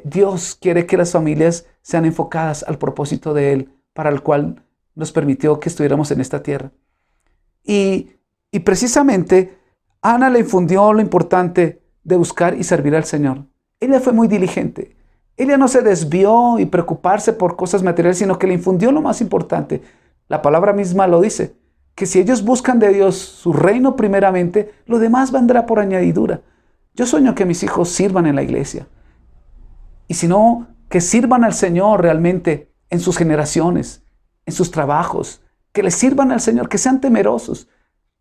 E: Dios quiere que las familias sean enfocadas al propósito de Él, para el cual nos permitió que estuviéramos en esta tierra. Y precisamente Ana le infundió lo importante de buscar y servir al Señor. Ella fue muy diligente. Ella no se desvió y preocuparse por cosas materiales, sino que le infundió lo más importante. La palabra misma lo dice, que si ellos buscan de Dios su reino primeramente, lo demás vendrá por añadidura. Yo sueño que mis hijos sirvan en la iglesia. Y si no, que sirvan al Señor realmente en sus generaciones, en sus trabajos, que les sirvan al Señor, que sean temerosos,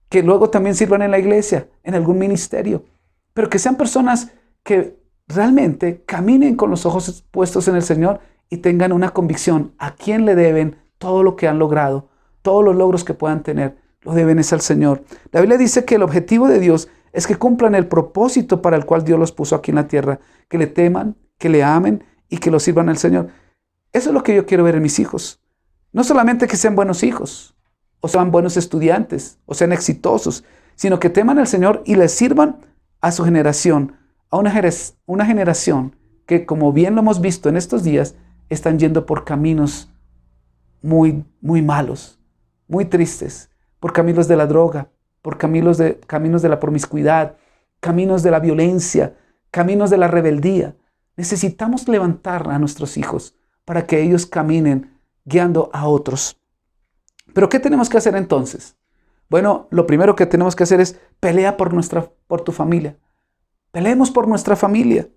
E: que luego también sirvan en la iglesia, en algún ministerio, pero que sean personas que realmente caminen con los ojos puestos en el Señor y tengan una convicción a quién le deben todo lo que han logrado, todos los logros que puedan tener, lo deben es al Señor. La Biblia dice que el objetivo de Dios es que cumplan el propósito para el cual Dios los puso aquí en la tierra, que le teman, que le amen y que lo sirvan al Señor. Eso es lo que yo quiero ver en mis hijos. No solamente que sean buenos hijos, o sean buenos estudiantes, o sean exitosos, sino que teman al Señor y le sirvan a su generación, a una generación que, como bien lo hemos visto en estos días, están yendo por caminos muy, muy malos, muy tristes, por caminos de la droga, por caminos de la promiscuidad, caminos de la violencia, caminos de la rebeldía. Necesitamos levantar a nuestros hijos para que ellos caminen guiando a otros. ¿Pero qué tenemos que hacer entonces? Bueno, lo primero que tenemos que hacer es pelear por tu familia. Peleemos por nuestra familia.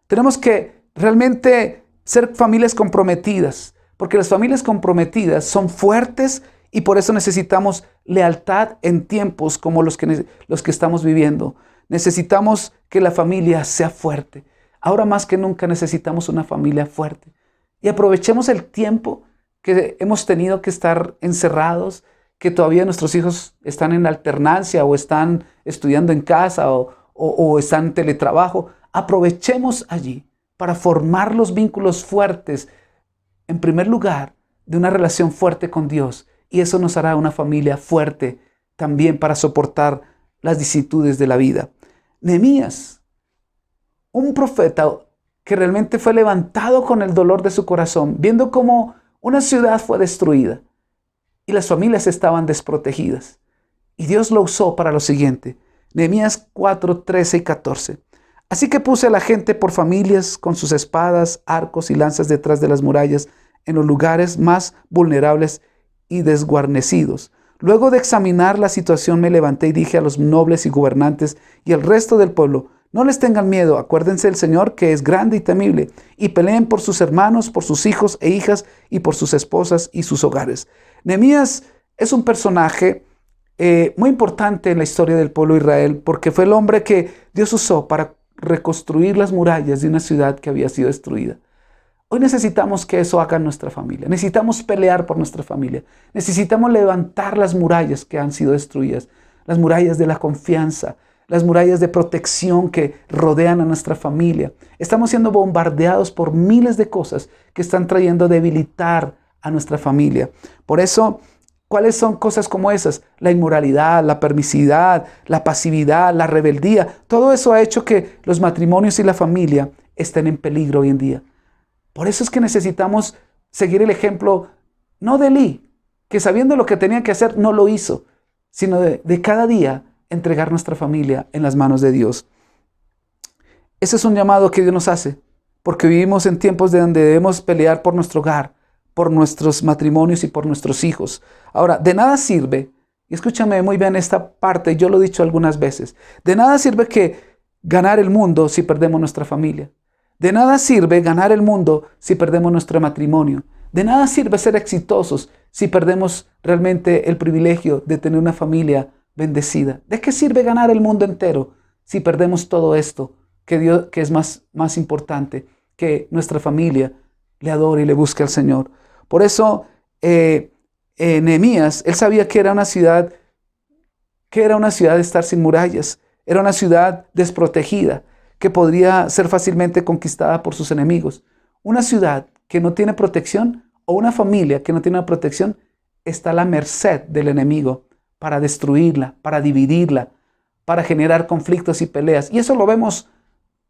E: Tenemos que realmente ser familias comprometidas, porque las familias comprometidas son fuertes y por eso necesitamos lealtad en tiempos como los que estamos viviendo. Necesitamos que la familia sea fuerte. Ahora más que nunca necesitamos una familia fuerte. Y aprovechemos el tiempo que hemos tenido que estar encerrados, que todavía nuestros hijos están en alternancia o están estudiando en casa o están en teletrabajo. Aprovechemos allí para formar los vínculos fuertes, en primer lugar, de una relación fuerte con Dios. Y eso nos hará una familia fuerte también para soportar las vicisitudes de la vida. Nehemías, un profeta que realmente fue levantado con el dolor de su corazón, viendo cómo una ciudad fue destruida y las familias estaban desprotegidas. Y Dios lo usó para lo siguiente. Nehemías 4, 13 y 14. Así que puse a la gente por familias con sus espadas, arcos y lanzas detrás de las murallas en los lugares más vulnerables y desguarnecidos. Luego de examinar la situación me levanté y dije a los nobles y gobernantes y al resto del pueblo: no les tengan miedo, acuérdense del Señor que es grande y temible, y peleen por sus hermanos, por sus hijos e hijas y por sus esposas y sus hogares. Nehemías es un personaje muy importante en la historia del pueblo de Israel, porque fue el hombre que Dios usó para reconstruir las murallas de una ciudad que había sido destruida. Hoy necesitamos que eso haga nuestra familia. Necesitamos pelear por nuestra familia. Necesitamos levantar las murallas que han sido destruidas, las murallas de la confianza, las murallas de protección que rodean a nuestra familia. Estamos siendo bombardeados por miles de cosas que están trayendo a debilitar a nuestra familia. Por eso, ¿cuáles son cosas como esas? La inmoralidad, la permisividad, la pasividad, la rebeldía. Todo eso ha hecho que los matrimonios y la familia estén en peligro hoy en día. Por eso es que necesitamos seguir el ejemplo, no de Elí, que sabiendo lo que tenía que hacer no lo hizo, sino de cada día entregar nuestra familia en las manos de Dios. Ese es un llamado que Dios nos hace, porque vivimos en tiempos de donde debemos pelear por nuestro hogar, por nuestros matrimonios y por nuestros hijos. Ahora, de nada sirve, y escúchame muy bien esta parte, yo lo he dicho algunas veces, de nada sirve que ganar el mundo si perdemos nuestra familia. De nada sirve ganar el mundo si perdemos nuestro matrimonio. De nada sirve ser exitosos si perdemos realmente el privilegio de tener una familia bendecida. ¿De qué sirve ganar el mundo entero si perdemos todo esto, que es más importante, que nuestra familia le adore y le busque al Señor. Por eso, Nehemías, él sabía que era una ciudad de estar sin murallas, era una ciudad desprotegida, que podría ser fácilmente conquistada por sus enemigos. Una ciudad que no tiene protección, o una familia que no tiene protección, está a la merced del enemigo para destruirla, para dividirla, para generar conflictos y peleas. Y eso lo vemos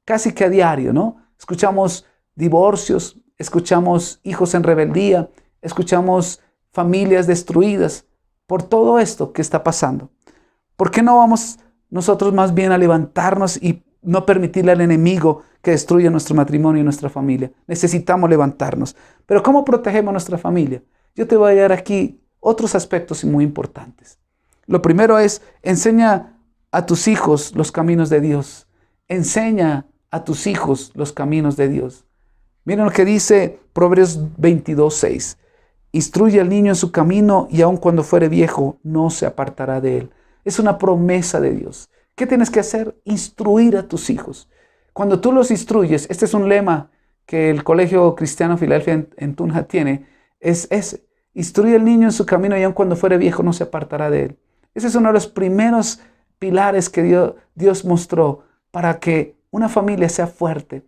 E: casi que a diario, ¿no? Escuchamos divorcios, escuchamos hijos en rebeldía, escuchamos familias destruidas por todo esto que está pasando. ¿Por qué no vamos nosotros más bien a levantarnos y no permitirle al enemigo que destruya nuestro matrimonio y nuestra familia? Necesitamos levantarnos. Pero ¿cómo protegemos nuestra familia? Yo te voy a dar aquí otros aspectos muy importantes. Lo primero es, enseña a tus hijos los caminos de Dios. Enseña a tus hijos los caminos de Dios. Miren lo que dice Proverbios 22:6. Instruye al niño en su camino y aun cuando fuere viejo no se apartará de él. Es una promesa de Dios. ¿Qué tienes que hacer? Instruir a tus hijos. Cuando tú los instruyes, este es un lema que el Colegio Cristiano Filadelfia en Tunja tiene, es ese. Instruye al niño en su camino y aun cuando fuere viejo no se apartará de él. Ese es uno de los primeros pilares que Dios mostró para que una familia sea fuerte.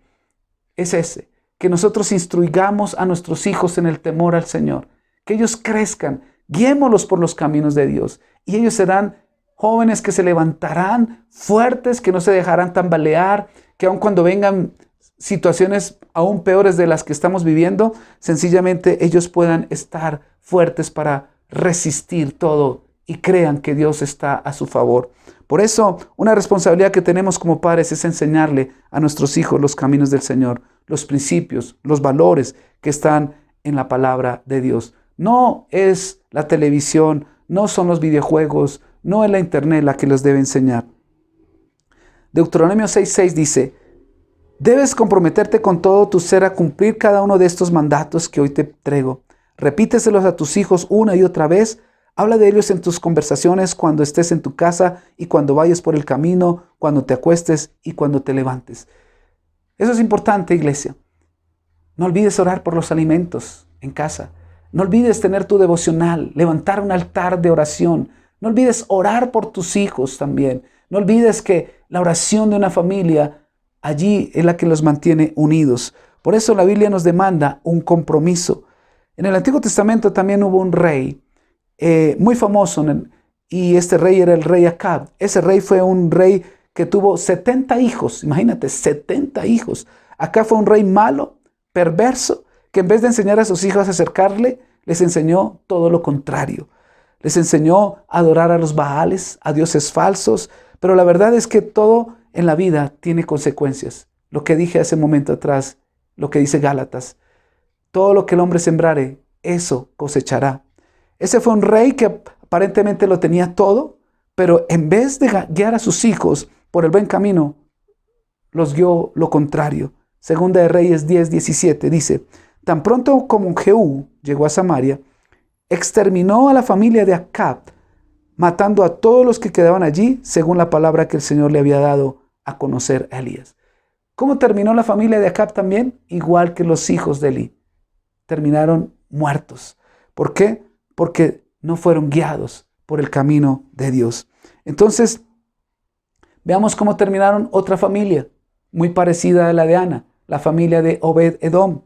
E: Es ese, que nosotros instruigamos a nuestros hijos en el temor al Señor, que ellos crezcan, guiémoslos por los caminos de Dios y ellos serán jóvenes que se levantarán fuertes, que no se dejarán tambalear, que aun cuando vengan situaciones aún peores de las que estamos viviendo, sencillamente ellos puedan estar fuertes para resistir todo y crean que Dios está a su favor. Por eso, una responsabilidad que tenemos como padres es enseñarle a nuestros hijos los caminos del Señor, los principios, los valores que están en la palabra de Dios. No es la televisión, no son los videojuegos, no es la internet la que los debe enseñar. Deuteronomio 6:6 dice, debes comprometerte con todo tu ser a cumplir cada uno de estos mandatos que hoy te traigo. Repíteselos a tus hijos una y otra vez. Habla de ellos en tus conversaciones cuando estés en tu casa y cuando vayas por el camino, cuando te acuestes y cuando te levantes. Eso es importante, iglesia. No olvides orar por los alimentos en casa. No olvides tener tu devocional, levantar un altar de oración. No olvides orar por tus hijos también. No olvides que la oración de una familia allí es la que los mantiene unidos. Por eso la Biblia nos demanda un compromiso. En el Antiguo Testamento también hubo un rey muy famoso y este rey era el rey Acab. Ese rey fue un rey que tuvo 70 hijos. Imagínate, 70 hijos. Acab fue un rey malo, perverso, que en vez de enseñar a sus hijos a acercarle, les enseñó todo lo contrario. Les enseñó a adorar a los Baales, a dioses falsos, pero la verdad es que todo en la vida tiene consecuencias. Lo que dije hace un momento atrás, lo que dice Gálatas, todo lo que el hombre sembrare, eso cosechará. Ese fue un rey que aparentemente lo tenía todo, pero en vez de guiar a sus hijos por el buen camino, los guió lo contrario. Segunda de Reyes 10:17 dice, tan pronto como Jehú llegó a Samaria, exterminó a la familia de Acab, matando a todos los que quedaban allí, según la palabra que el Señor le había dado a conocer a Elías. ¿Cómo terminó la familia de Acab también? Igual que los hijos de Elí. Terminaron muertos. ¿Por qué? Porque no fueron guiados por el camino de Dios. Entonces, veamos cómo terminaron otra familia, muy parecida a la de Ana, la familia de Obed-Edom.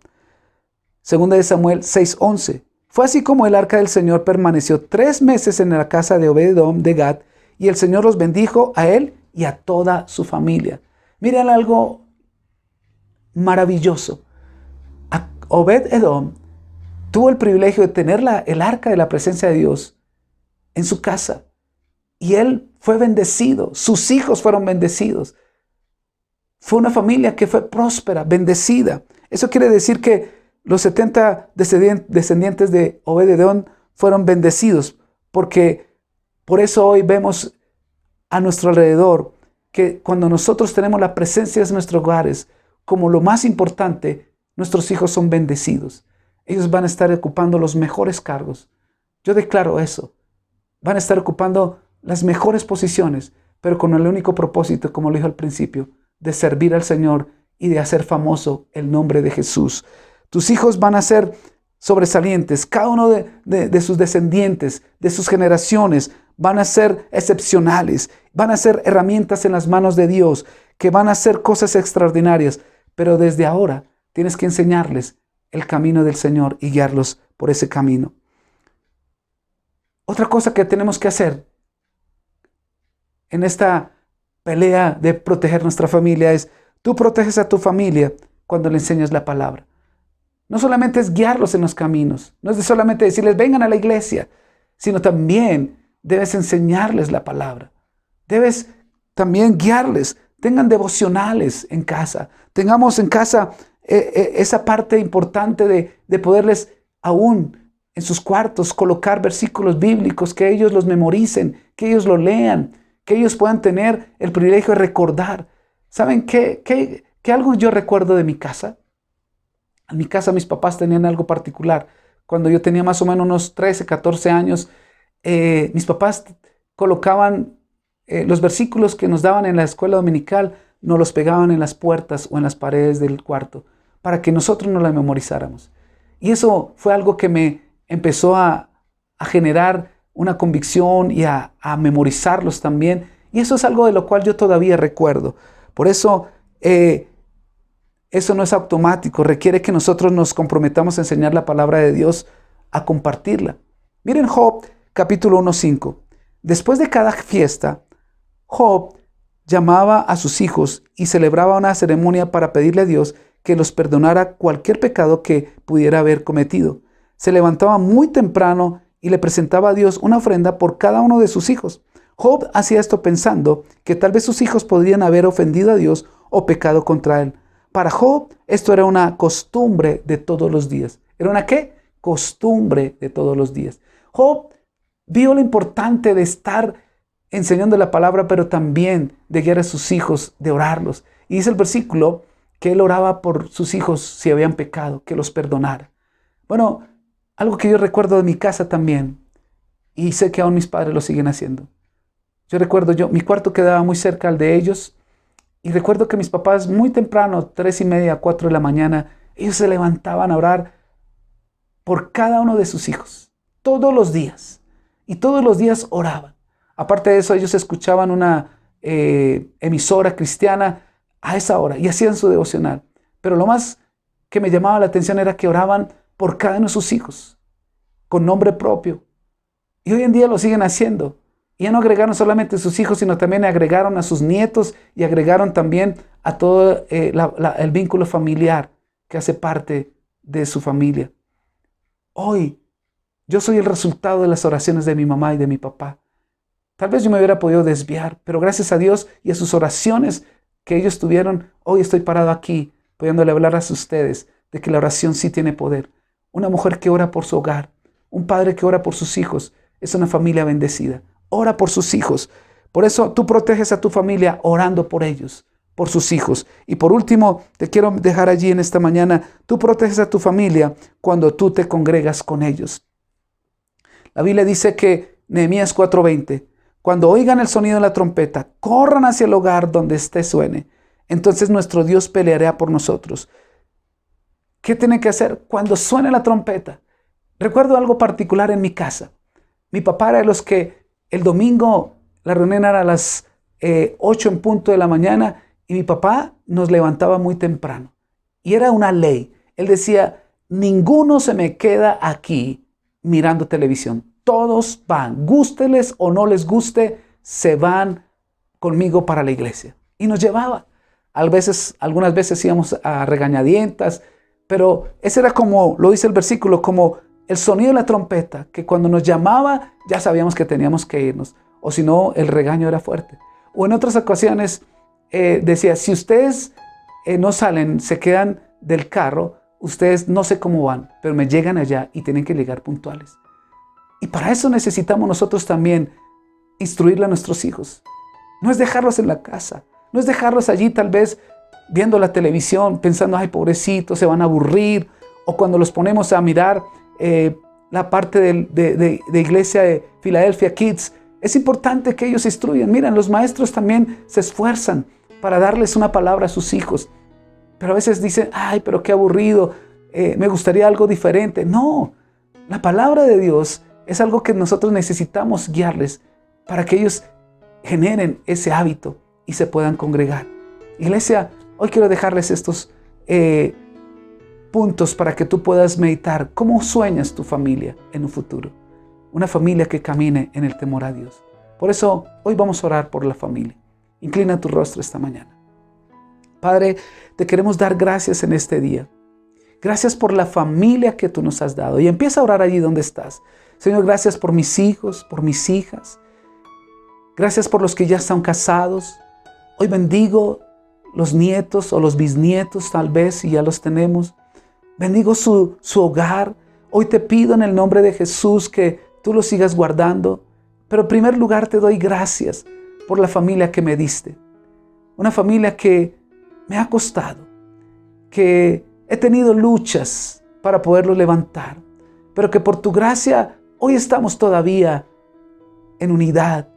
E: Segunda de Samuel 6:11. Fue así como el arca del Señor permaneció 3 meses en la casa de Obed-Edom de Gad, y el Señor los bendijo a él y a toda su familia. Miren algo maravilloso. Obed-Edom tuvo el privilegio de tener el arca de la presencia de Dios en su casa. Y él fue bendecido. Sus hijos fueron bendecidos. Fue una familia que fue próspera, bendecida. Eso quiere decir que los 70 descendientes de Obed-Edom fueron bendecidos. Porque por eso hoy vemos a nuestro alrededor que cuando nosotros tenemos la presencia de nuestros hogares como lo más importante, nuestros hijos son bendecidos. Ellos van a estar ocupando los mejores cargos. Yo declaro eso. Van a estar ocupando las mejores posiciones, pero con el único propósito, como lo dijo al principio, de servir al Señor y de hacer famoso el nombre de Jesús. Tus hijos van a ser sobresalientes. Cada uno de sus descendientes, de sus generaciones, van a ser excepcionales. Van a ser herramientas en las manos de Dios, que van a hacer cosas extraordinarias. Pero desde ahora tienes que enseñarles el camino del Señor y guiarlos por ese camino. Otra cosa que tenemos que hacer en esta pelea de proteger nuestra familia es: tú proteges a tu familia cuando le enseñas la palabra. No solamente es guiarlos en los caminos, no es solamente decirles vengan a la iglesia, sino también debes enseñarles la palabra. Debes también guiarles. Tengan devocionales en casa. Tengamos en casa esa parte importante de poderles aún en sus cuartos colocar versículos bíblicos, que ellos los memoricen, que ellos lo lean, que ellos puedan tener el privilegio de recordar. ¿Saben qué algo yo recuerdo de mi casa? En mi casa mis papás tenían algo particular. Cuando yo tenía más o menos unos 13, 14 años, mis papás colocaban los versículos que nos daban en la escuela dominical, nos los pegaban en las puertas o en las paredes del cuarto para que nosotros nos la memorizáramos. Y eso fue algo que me empezó a generar una convicción y a memorizarlos también. Y eso es algo de lo cual yo todavía recuerdo. Por eso eso no es automático. Requiere que nosotros nos comprometamos a enseñar la palabra de Dios, a compartirla. Miren Job capítulo 1:5. Después de cada fiesta, Job llamaba a sus hijos y celebraba una ceremonia para pedirle a Dios que los perdonara cualquier pecado que pudiera haber cometido. Se levantaba muy temprano y le presentaba a Dios una ofrenda por cada uno de sus hijos. Job hacía esto pensando que tal vez sus hijos podrían haber ofendido a Dios o pecado contra él. Para Job esto era una costumbre de todos los días. ¿Era una qué? Costumbre de todos los días. Job vio lo importante de estar enseñando la palabra, pero también de guiar a sus hijos, de orarlos. Y dice el versículo que él oraba por sus hijos si habían pecado, que los perdonara. Bueno, algo que yo recuerdo de mi casa también, y sé que aún mis padres lo siguen haciendo. Yo recuerdo, mi cuarto quedaba muy cerca al de ellos, y recuerdo que mis papás muy temprano, 3:30, 4 de la mañana, ellos se levantaban a orar por cada uno de sus hijos, todos los días. Y todos los días oraban. Aparte de eso, ellos escuchaban una emisora cristiana a esa hora y hacían su devocional. Pero lo más que me llamaba la atención era que oraban por cada uno de sus hijos, con nombre propio. Y hoy en día lo siguen haciendo. Y ya no agregaron solamente a sus hijos, sino también agregaron a sus nietos y agregaron también a todo el vínculo familiar que hace parte de su familia. Hoy, yo soy el resultado de las oraciones de mi mamá y de mi papá. Tal vez yo me hubiera podido desviar, pero gracias a Dios y a sus oraciones que ellos tuvieron, hoy estoy parado aquí, pudiéndole hablar a ustedes de que la oración sí tiene poder. Una mujer que ora por su hogar, un padre que ora por sus hijos, es una familia bendecida. Ora por sus hijos. Por eso tú proteges a tu familia orando por ellos, por sus hijos. Y por último, te quiero dejar allí en esta mañana, tú proteges a tu familia cuando tú te congregas con ellos. La Biblia dice que Nehemías 4:20, cuando oigan el sonido de la trompeta, corran hacia el hogar donde éste suene. Entonces nuestro Dios peleará por nosotros. ¿Qué tienen que hacer? Cuando suene la trompeta. Recuerdo algo particular en mi casa. Mi papá era de los que el domingo la reunión era a las 8 en punto de la mañana y mi papá nos levantaba muy temprano. Y era una ley. Él decía, ninguno se me queda aquí mirando televisión. Todos van, gústeles o no les guste, se van conmigo para la iglesia. Y nos llevaba. Algunas veces íbamos a regañadientas, pero ese era como, lo dice el versículo, como el sonido de la trompeta, que cuando nos llamaba ya sabíamos que teníamos que irnos, o si no, el regaño era fuerte. O en otras ocasiones decía, si ustedes no salen, se quedan del carro, ustedes no sé cómo van, pero me llegan allá y tienen que llegar puntuales. Y para eso necesitamos nosotros también instruirle a nuestros hijos. No es dejarlos en la casa, no es dejarlos allí tal vez viendo la televisión, pensando, ay, pobrecitos, se van a aburrir. O cuando los ponemos a mirar la parte de iglesia de Philadelphia Kids, Es importante que ellos instruyan. Miren, los maestros también se esfuerzan para darles una palabra a sus hijos. Pero a veces dicen, ay, pero qué aburrido, me gustaría algo diferente. No, la palabra de Dios es algo que nosotros necesitamos guiarles para que ellos generen ese hábito y se puedan congregar. Iglesia, hoy quiero dejarles estos puntos para que tú puedas meditar. ¿Cómo sueñas tu familia en un futuro? Una familia que camine en el temor a Dios. Por eso, hoy vamos a orar por la familia. Inclina tu rostro esta mañana. Padre, te queremos dar gracias en este día. Gracias por la familia que tú nos has dado. Y empieza a orar allí donde estás. Señor, gracias por mis hijos, por mis hijas. Gracias por los que ya están casados. Hoy bendigo los nietos o los bisnietos, tal vez, si ya los tenemos. Bendigo su hogar. Hoy te pido en el nombre de Jesús que tú los sigas guardando. Pero en primer lugar te doy gracias por la familia que me diste. Una familia que me ha costado, que he tenido luchas para poderlo levantar, pero que por tu gracia hoy estamos todavía en unidad,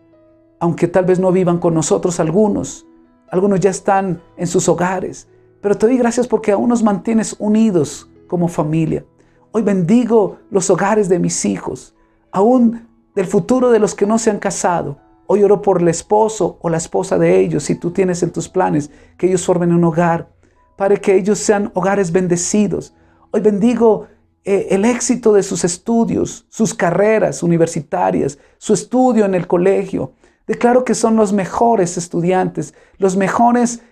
E: aunque tal vez no vivan con nosotros algunos ya están en sus hogares, pero te doy gracias porque aún nos mantienes unidos como familia. Hoy bendigo los hogares de mis hijos, aún del futuro de los que no se han casado. Hoy oro por el esposo o la esposa de ellos, si tú tienes en tus planes que ellos formen un hogar, para que ellos sean hogares bendecidos. Hoy bendigo el éxito de sus estudios, sus carreras universitarias, su estudio en el colegio. Declaro que son los mejores estudiantes, los mejores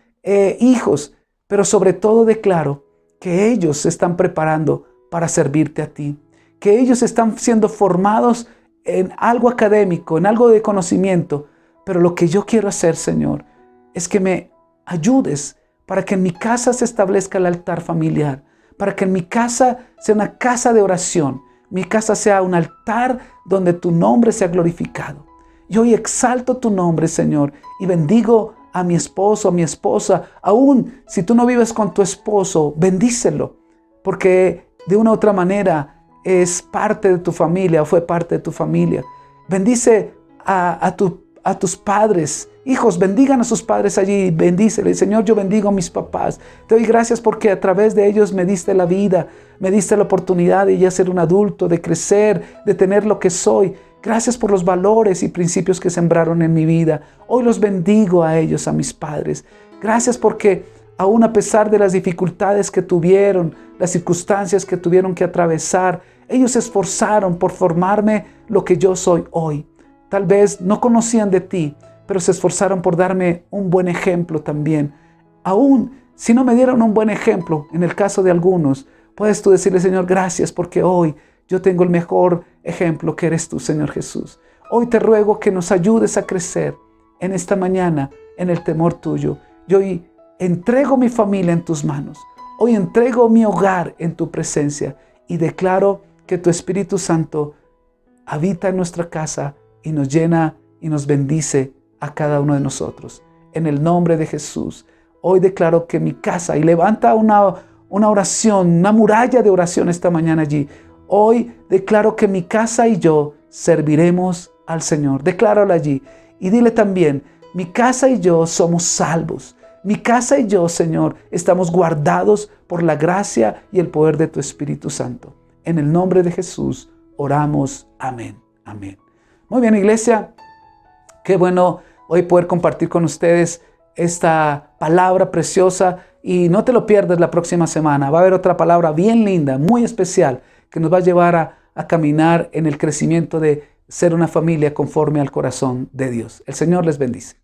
E: hijos, pero sobre todo declaro que ellos se están preparando para servirte a ti, que ellos están siendo formados en algo académico, en algo de conocimiento, pero lo que yo quiero hacer, Señor, es que me ayudes para que en mi casa se establezca el altar familiar, para que en mi casa sea una casa de oración, mi casa sea un altar donde tu nombre sea glorificado. Y hoy exalto tu nombre, Señor, y bendigo a mi esposo, a mi esposa. Aún si tú no vives con tu esposo, bendícelo, porque de una u otra manera es parte de tu familia o fue parte de tu familia. Bendice a tus padres. Hijos, bendigan a sus padres allí, bendíceles. Señor, yo bendigo a mis papás. Te doy gracias porque a través de ellos me diste la vida, me diste la oportunidad de ya ser un adulto, de crecer, de tener lo que soy. Gracias por los valores y principios que sembraron en mi vida. Hoy los bendigo a ellos, a mis padres. Gracias porque aún a pesar de las dificultades que tuvieron, las circunstancias que tuvieron que atravesar, ellos se esforzaron por formarme lo que yo soy hoy. Tal vez no conocían de ti, pero se esforzaron por darme un buen ejemplo también. Aún si no me dieron un buen ejemplo, en el caso de algunos, puedes tú decirle, Señor, gracias porque hoy yo tengo el mejor ejemplo que eres tú, Señor Jesús. Hoy te ruego que nos ayudes a crecer en esta mañana en el temor tuyo. Yo hoy entrego mi familia en tus manos. Hoy entrego mi hogar en tu presencia y declaro que tu Espíritu Santo habita en nuestra casa y nos llena y nos bendice a cada uno de nosotros. En el nombre de Jesús, hoy declaro que mi casa, y levanta una oración, una muralla de oración esta mañana allí. Hoy declaro que mi casa y yo serviremos al Señor. Decláralo allí y dile también, mi casa y yo somos salvos. Mi casa y yo, Señor, estamos guardados por la gracia y el poder de tu Espíritu Santo. En el nombre de Jesús oramos. Amén. Amén. Muy bien, iglesia. Qué bueno hoy poder compartir con ustedes esta palabra preciosa y no te lo pierdas la próxima semana. Va a haber otra palabra bien linda, muy especial, que nos va a llevar a caminar en el crecimiento de ser una familia conforme al corazón de Dios. El Señor les bendice.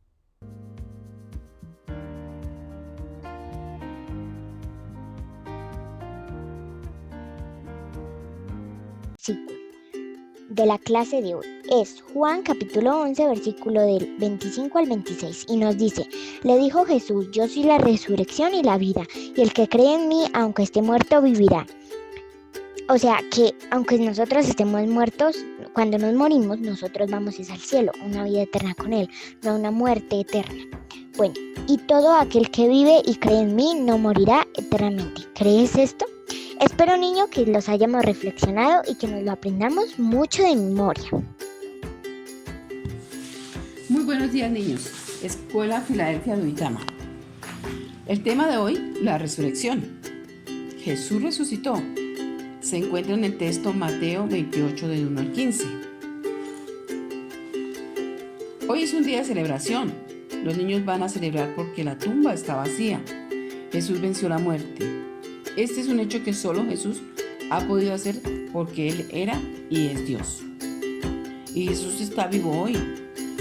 F: De la clase de hoy es Juan capítulo 11 versículo del 25 al 26 y nos dice: le dijo Jesús, yo soy la resurrección y la vida, y el que cree en mí aunque esté muerto vivirá. O sea que aunque nosotros estemos muertos, cuando nos morimos nosotros vamos al cielo, una vida eterna con Él, no una muerte eterna. Bueno, y todo aquel que vive y cree en mí no morirá eternamente. ¿Crees esto? Espero, niño, que los hayamos reflexionado y que nos lo aprendamos mucho de memoria.
G: Muy buenos días, niños. Escuela Filadelfia de Uitama. El tema de hoy, la resurrección. Jesús resucitó. Se encuentra en el texto Mateo 28 del 1 al 15. Hoy es un día de celebración. Los niños van a celebrar porque la tumba está vacía. Jesús venció la muerte. Este es un hecho que solo Jesús ha podido hacer porque Él era y es Dios. Y Jesús está vivo hoy.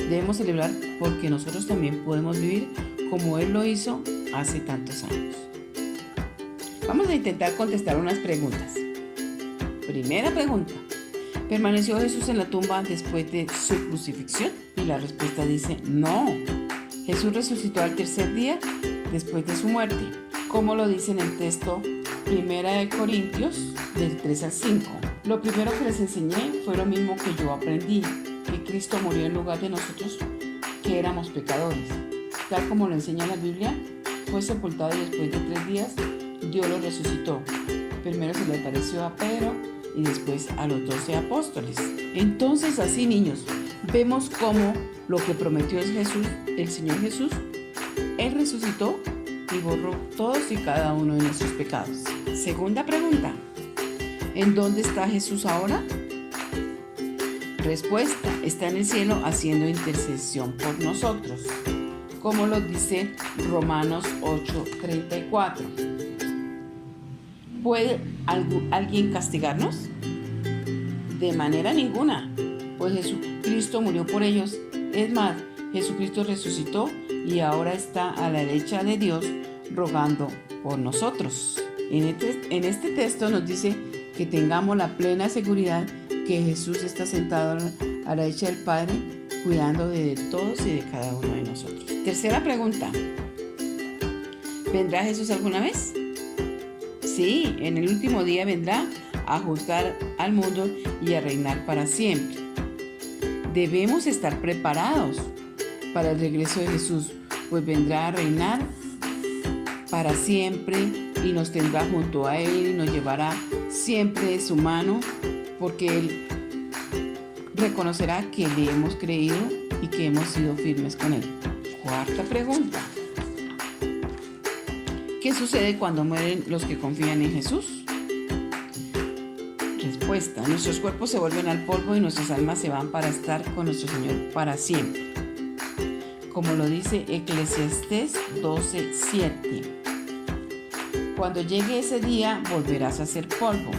G: Debemos celebrar porque nosotros también podemos vivir como Él lo hizo hace tantos años. Vamos a intentar contestar unas preguntas. Primera pregunta. ¿Permaneció Jesús en la tumba después de su crucifixión? Y la respuesta dice no. Jesús resucitó al tercer día después de su muerte, como lo dice en el texto 1 Corintios del 3 al 5. Lo primero que les enseñé fue lo mismo que yo aprendí, que Cristo murió en lugar de nosotros, que éramos pecadores. Tal como lo enseña la Biblia, fue sepultado y después de 3 días Dios lo resucitó. Primero se le apareció a Pedro y después a los 12 apóstoles. Entonces, así, niños, vemos cómo lo que prometió es Jesús, el Señor Jesús. Él resucitó y borró todos y cada uno de nuestros pecados. Segunda pregunta. ¿En dónde está Jesús ahora? Respuesta. Está en el cielo haciendo intercesión por nosotros, como lo dice Romanos 8:34. ¿Puede alguien castigarnos? De manera ninguna, pues Jesucristo murió por ellos. Es más, Jesucristo resucitó y ahora está a la derecha de Dios rogando por nosotros. En este texto nos dice que tengamos la plena seguridad que Jesús está sentado a la derecha del Padre, cuidando de todos y de cada uno de nosotros. Tercera pregunta. ¿Vendrá Jesús alguna vez? Sí, en el último día vendrá a juzgar al mundo y a reinar para siempre. Debemos estar preparados para el regreso de Jesús, pues vendrá a reinar para siempre y nos tendrá junto a Él y nos llevará siempre de su mano, porque Él reconocerá que le hemos creído y que hemos sido firmes con Él. Cuarta pregunta. ¿Qué sucede cuando mueren los que confían en Jesús? Respuesta. Nuestros cuerpos se vuelven al polvo y nuestras almas se van para estar con nuestro Señor para siempre, como lo dice Eclesiastés 12:7. Cuando llegue ese día volverás a ser polvo,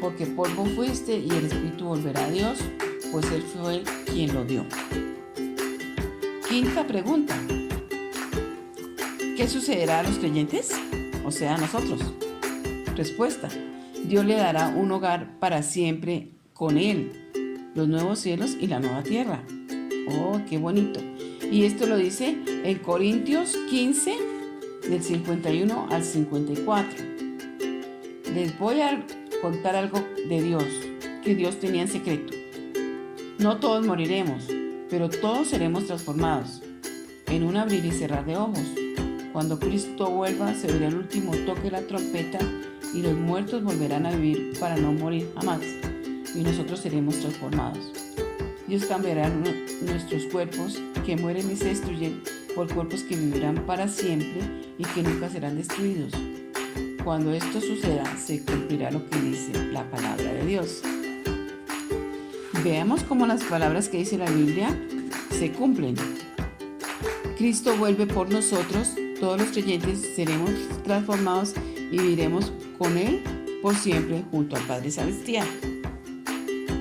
G: porque polvo fuiste y el Espíritu volverá a Dios, pues Él fue quien lo dio. Quinta pregunta. ¿Qué sucederá a los creyentes? O sea, a nosotros. Respuesta. Dios le dará un hogar para siempre con Él, los nuevos cielos y la nueva tierra. ¡Oh, qué bonito! Y esto lo dice en Corintios 15, del 51 al 54. Les voy a contar algo de Dios, que Dios tenía en secreto. No todos moriremos, pero todos seremos transformados en un abrir y cerrar de ojos. Cuando Cristo vuelva, se oirá el último toque de la trompeta y los muertos volverán a vivir para no morir jamás, y nosotros seremos transformados. Dios cambiará nuestros cuerpos que mueren y se destruyen por cuerpos que vivirán para siempre y que nunca serán destruidos. Cuando esto suceda, se cumplirá lo que dice la palabra de Dios. Veamos cómo las palabras que dice la Biblia se cumplen. Cristo vuelve por nosotros, todos los creyentes seremos transformados y viviremos con Él por siempre junto al Padre Celestial.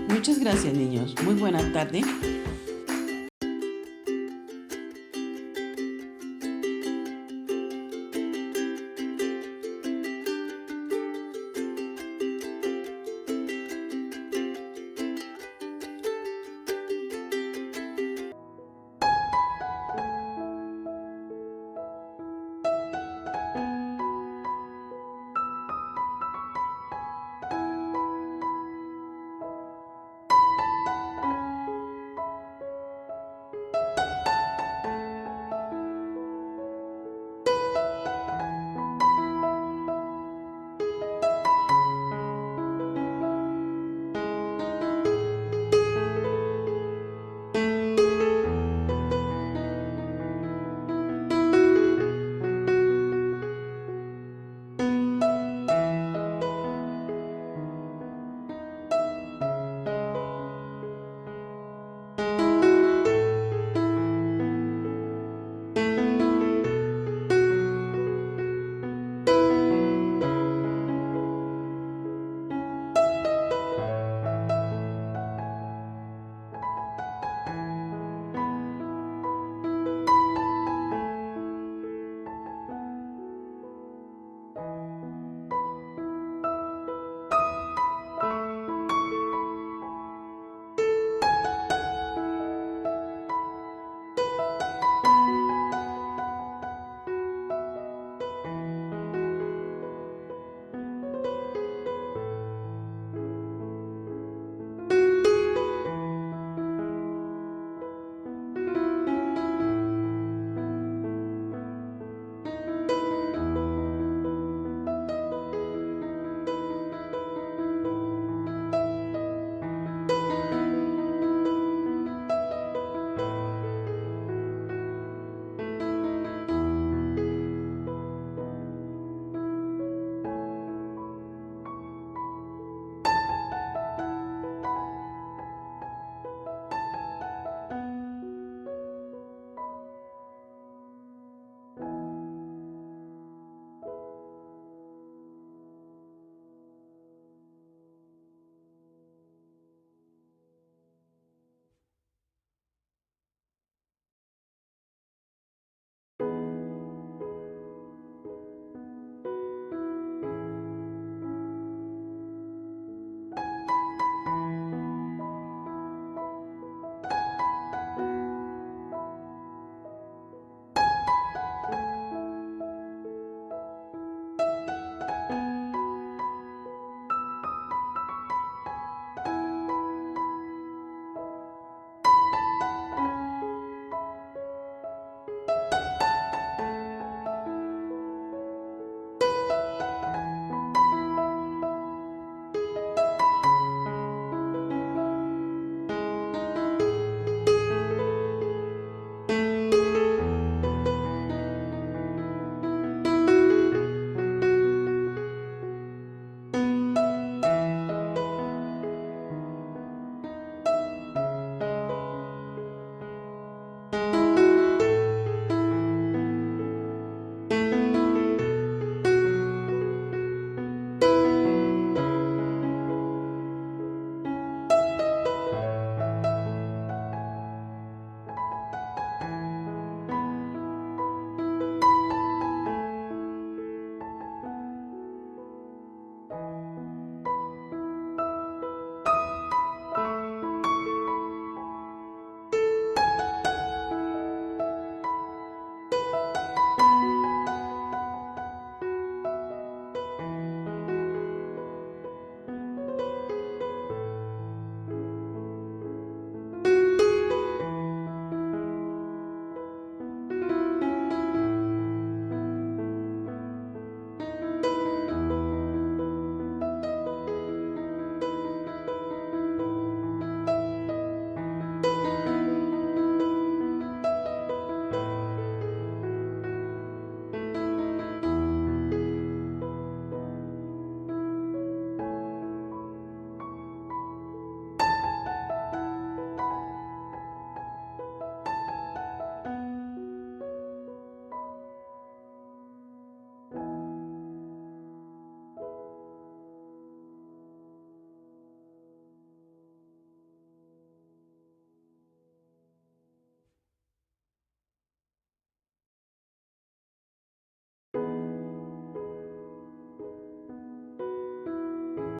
G: Muchas gracias, niños. Muy buena tarde.